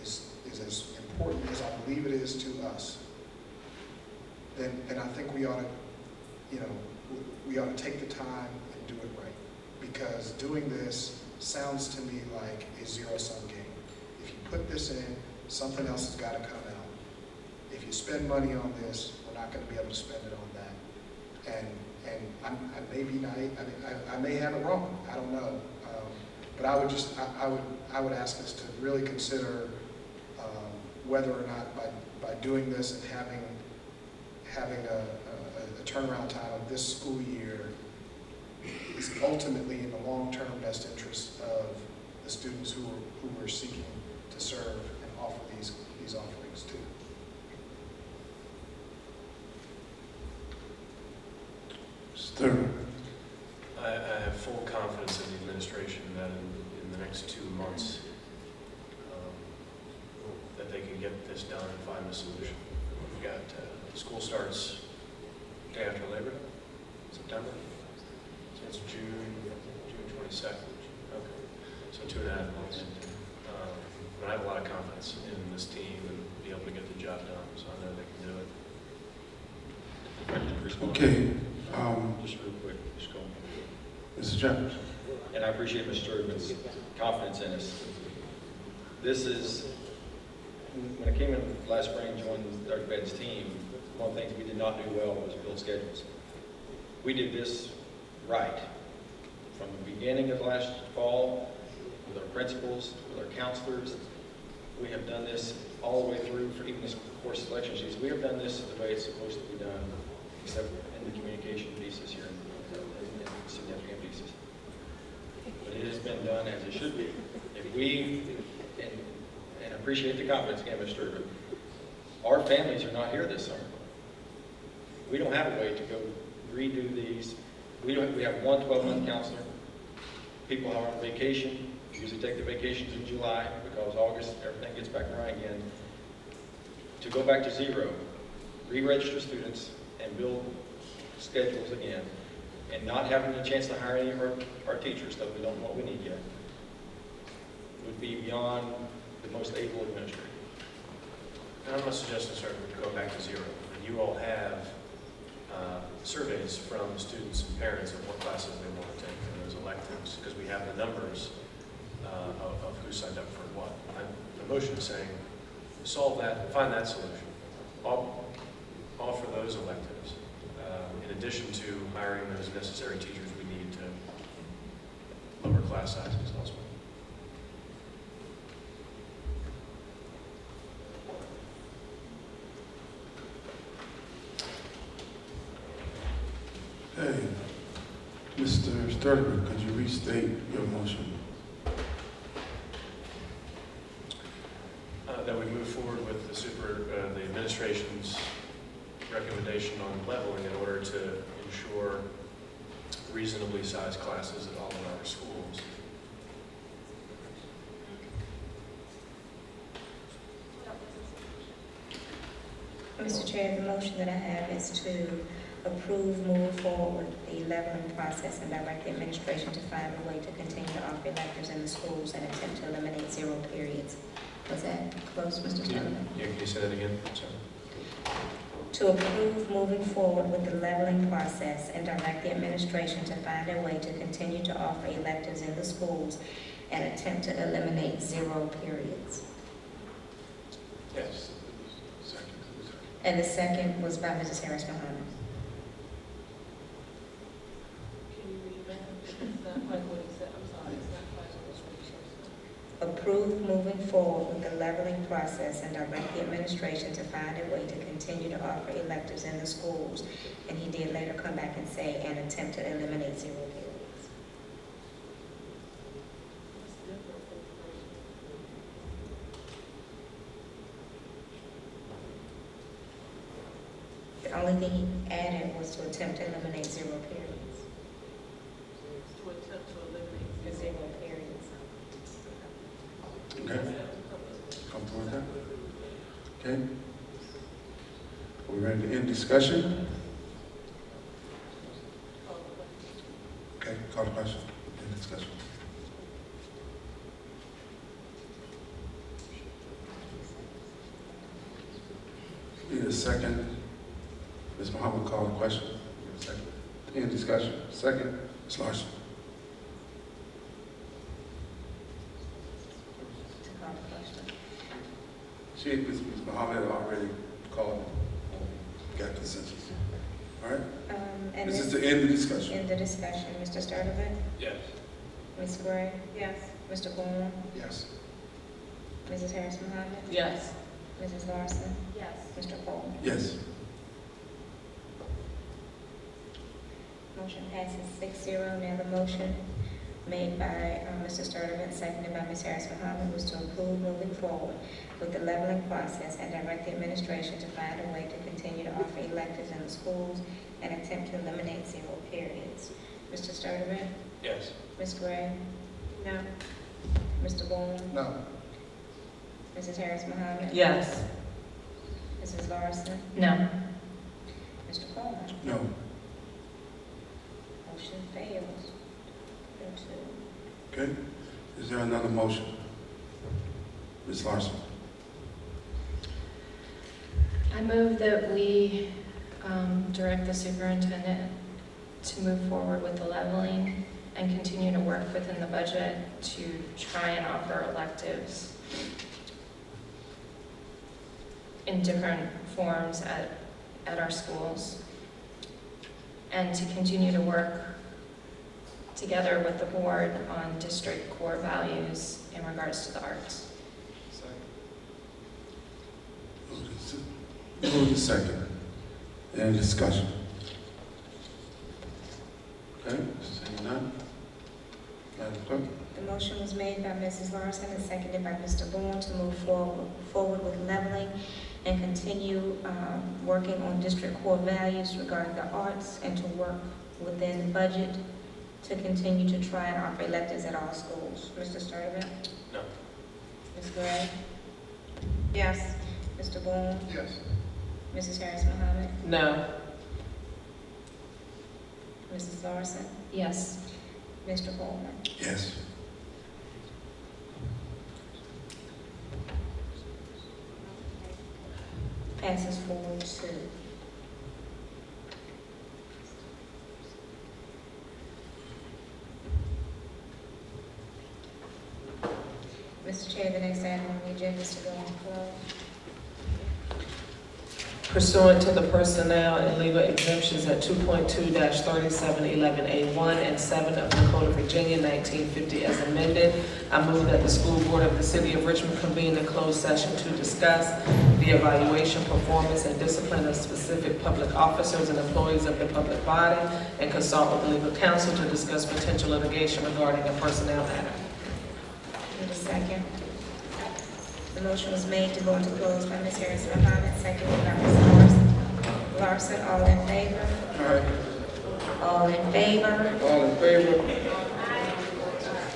is as important as I believe it is to us, then I think we ought to take the time and do it right. Because doing this sounds to me like a zero-sum game. If you put this in, something else has got to come out. If you spend money on this, we're not going to be able to spend it on that. And I may be naive. I may have it wrong. I don't know. But I would ask us to really consider whether or not by doing this and having a turnaround time of this school year is ultimately in the long-term best interest of the students who we're seeking to serve and offer these offerings to. Third. I have full confidence in the administration that in the next 2 months, that they can get this done and find a solution. We've got, school starts day after Labor Day, September. So it's June 22nd. Okay, so 2.5 months. But I have a lot of confidence in this team and be able to get the job done, so I know they can do it. If I could respond. Okay, Just real quick, just go. Mr. Jefferson. And I appreciate Mr. Sturdivant's confidence in us. This is, when I came in last spring and joined Dr. Betten's team, one of the things we did not do well was build schedules. We did this right. From the beginning of last fall, with our principals, with our counselors, we have done this all the way through for even this course selection sheets. We have done this the way it's supposed to be done, except in the communication pieces here, and significant pieces. But it has been done as it should be. If we, and I appreciate the confidence again, Mr. Sturman, our families are not here this summer. We don't have a way to go redo these. We have one 12-month counselor. People are on vacation. Usually take the vacations in July because August everything gets back running again. To go back to zero, re-register students and build schedules again, and not having a chance to hire any of our teachers, though we don't know what we need yet, would be beyond the most able administrator. And I'm not suggesting, sir, we go back to zero. And you all have surveys from students and parents of what classes they want to take in those electives, because we have the numbers of who signed up for what. The motion is saying, solve that, find that solution. Offer those electives, in addition to hiring those necessary teachers we need to lower class sizes elsewhere. Hey, Mr. Sturman, could you restate your motion? That we move forward with the administration's recommendation on leveling in order to ensure reasonably sized classes at all of our schools. Mr. Chair, the motion that I have is to approve, move forward with the leveling process and direct the administration to find a way to continue to offer electives in the schools and attempt to eliminate zero periods. Was that close, Mr. Sullivan? Yeah, can you say that again? I'm sorry. To approve moving forward with the leveling process and direct the administration to find a way to continue to offer electives in the schools and attempt to eliminate zero periods. Yes. And the second was by Mrs. Harris Muhammad. Can you read that? It's not quite what he said. I'm sorry, it's not quite what he said. Approve moving forward with the leveling process and direct the administration to find a way to continue to offer electives in the schools. And he did later come back and say, and attempt to eliminate zero periods. The only thing he added was to attempt to eliminate zero periods. To attempt to eliminate The zero periods. Okay, comfortable with that? Okay. Are we ready to end discussion? Okay, call the question, end discussion. Need a second. Ms. Muhammad, call the question. Need a second. End discussion. Second, Ms. Larson. To call the question. Ms. Muhammad already called, got consensus. All right, And this is then to end the discussion. end the discussion. Mr. Sturdivant? Yes. Ms. Gray? Yes. Mr. Bourne? Yes. Mrs. Harris Muhammad? Yes. Mrs. Larson? Yes. Mr. Cole? Yes. Motion passes 6-0. Now the motion made by Mr. Sturdivant, seconded by Ms. Harris Muhammad, was to approve moving forward with the leveling process and direct the administration to find a way to continue to offer electives in the schools and attempt to eliminate 0 periods. Mr. Sturdivant? Yes. Ms. Gray? No. Mr. Boone? No. Mrs. Harris Muhammad? Yes. Mrs. Larson? No. Mr. Coleman? No. Motion fails. 4-2. Okay. Is there another motion? Ms. Larson? I move that we direct the superintendent to move forward with the leveling and continue to work within the budget to try and offer electives in different forms at our schools, and to continue to work together with the board on district core values in regards to the arts. Move to second. Any discussion? Okay, seeing none. Madam Clerk? The motion was made by Mrs. Larson and seconded by Mr. Boone to move forward with leveling and continue working on district core values regarding the arts, and to work within the budget to continue to try and offer electives at all schools. Mr. Sturdivant? No. Ms. Gray? Yes. Mr. Boone? Yes. Mrs. Harris Muhammad? No. Mrs. Larson? Yes. Mr. Coleman? Yes. Passes 4-2. Mr. Chair, the next item on the agenda is to go into close. Pursuant to the personnel and legal exemptions at 2.2-3711A1 and 7 of the Code of Virginia 1950 as amended, I move that the school board of the city of Richmond convene a closed session to discuss the evaluation, performance, and discipline of specific public officers and employees of the public body, and consult with legal counsel to discuss potential litigation regarding a personnel matter. Need a second? The motion was made to go into close by Ms. Harris Muhammad, seconded by Ms. Larson. All in favor? All in favor? All in favor?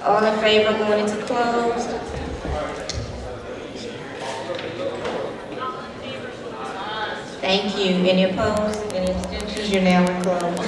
All in favor going into close? Thank you. Any opposed? Any abstentions? You're now in close.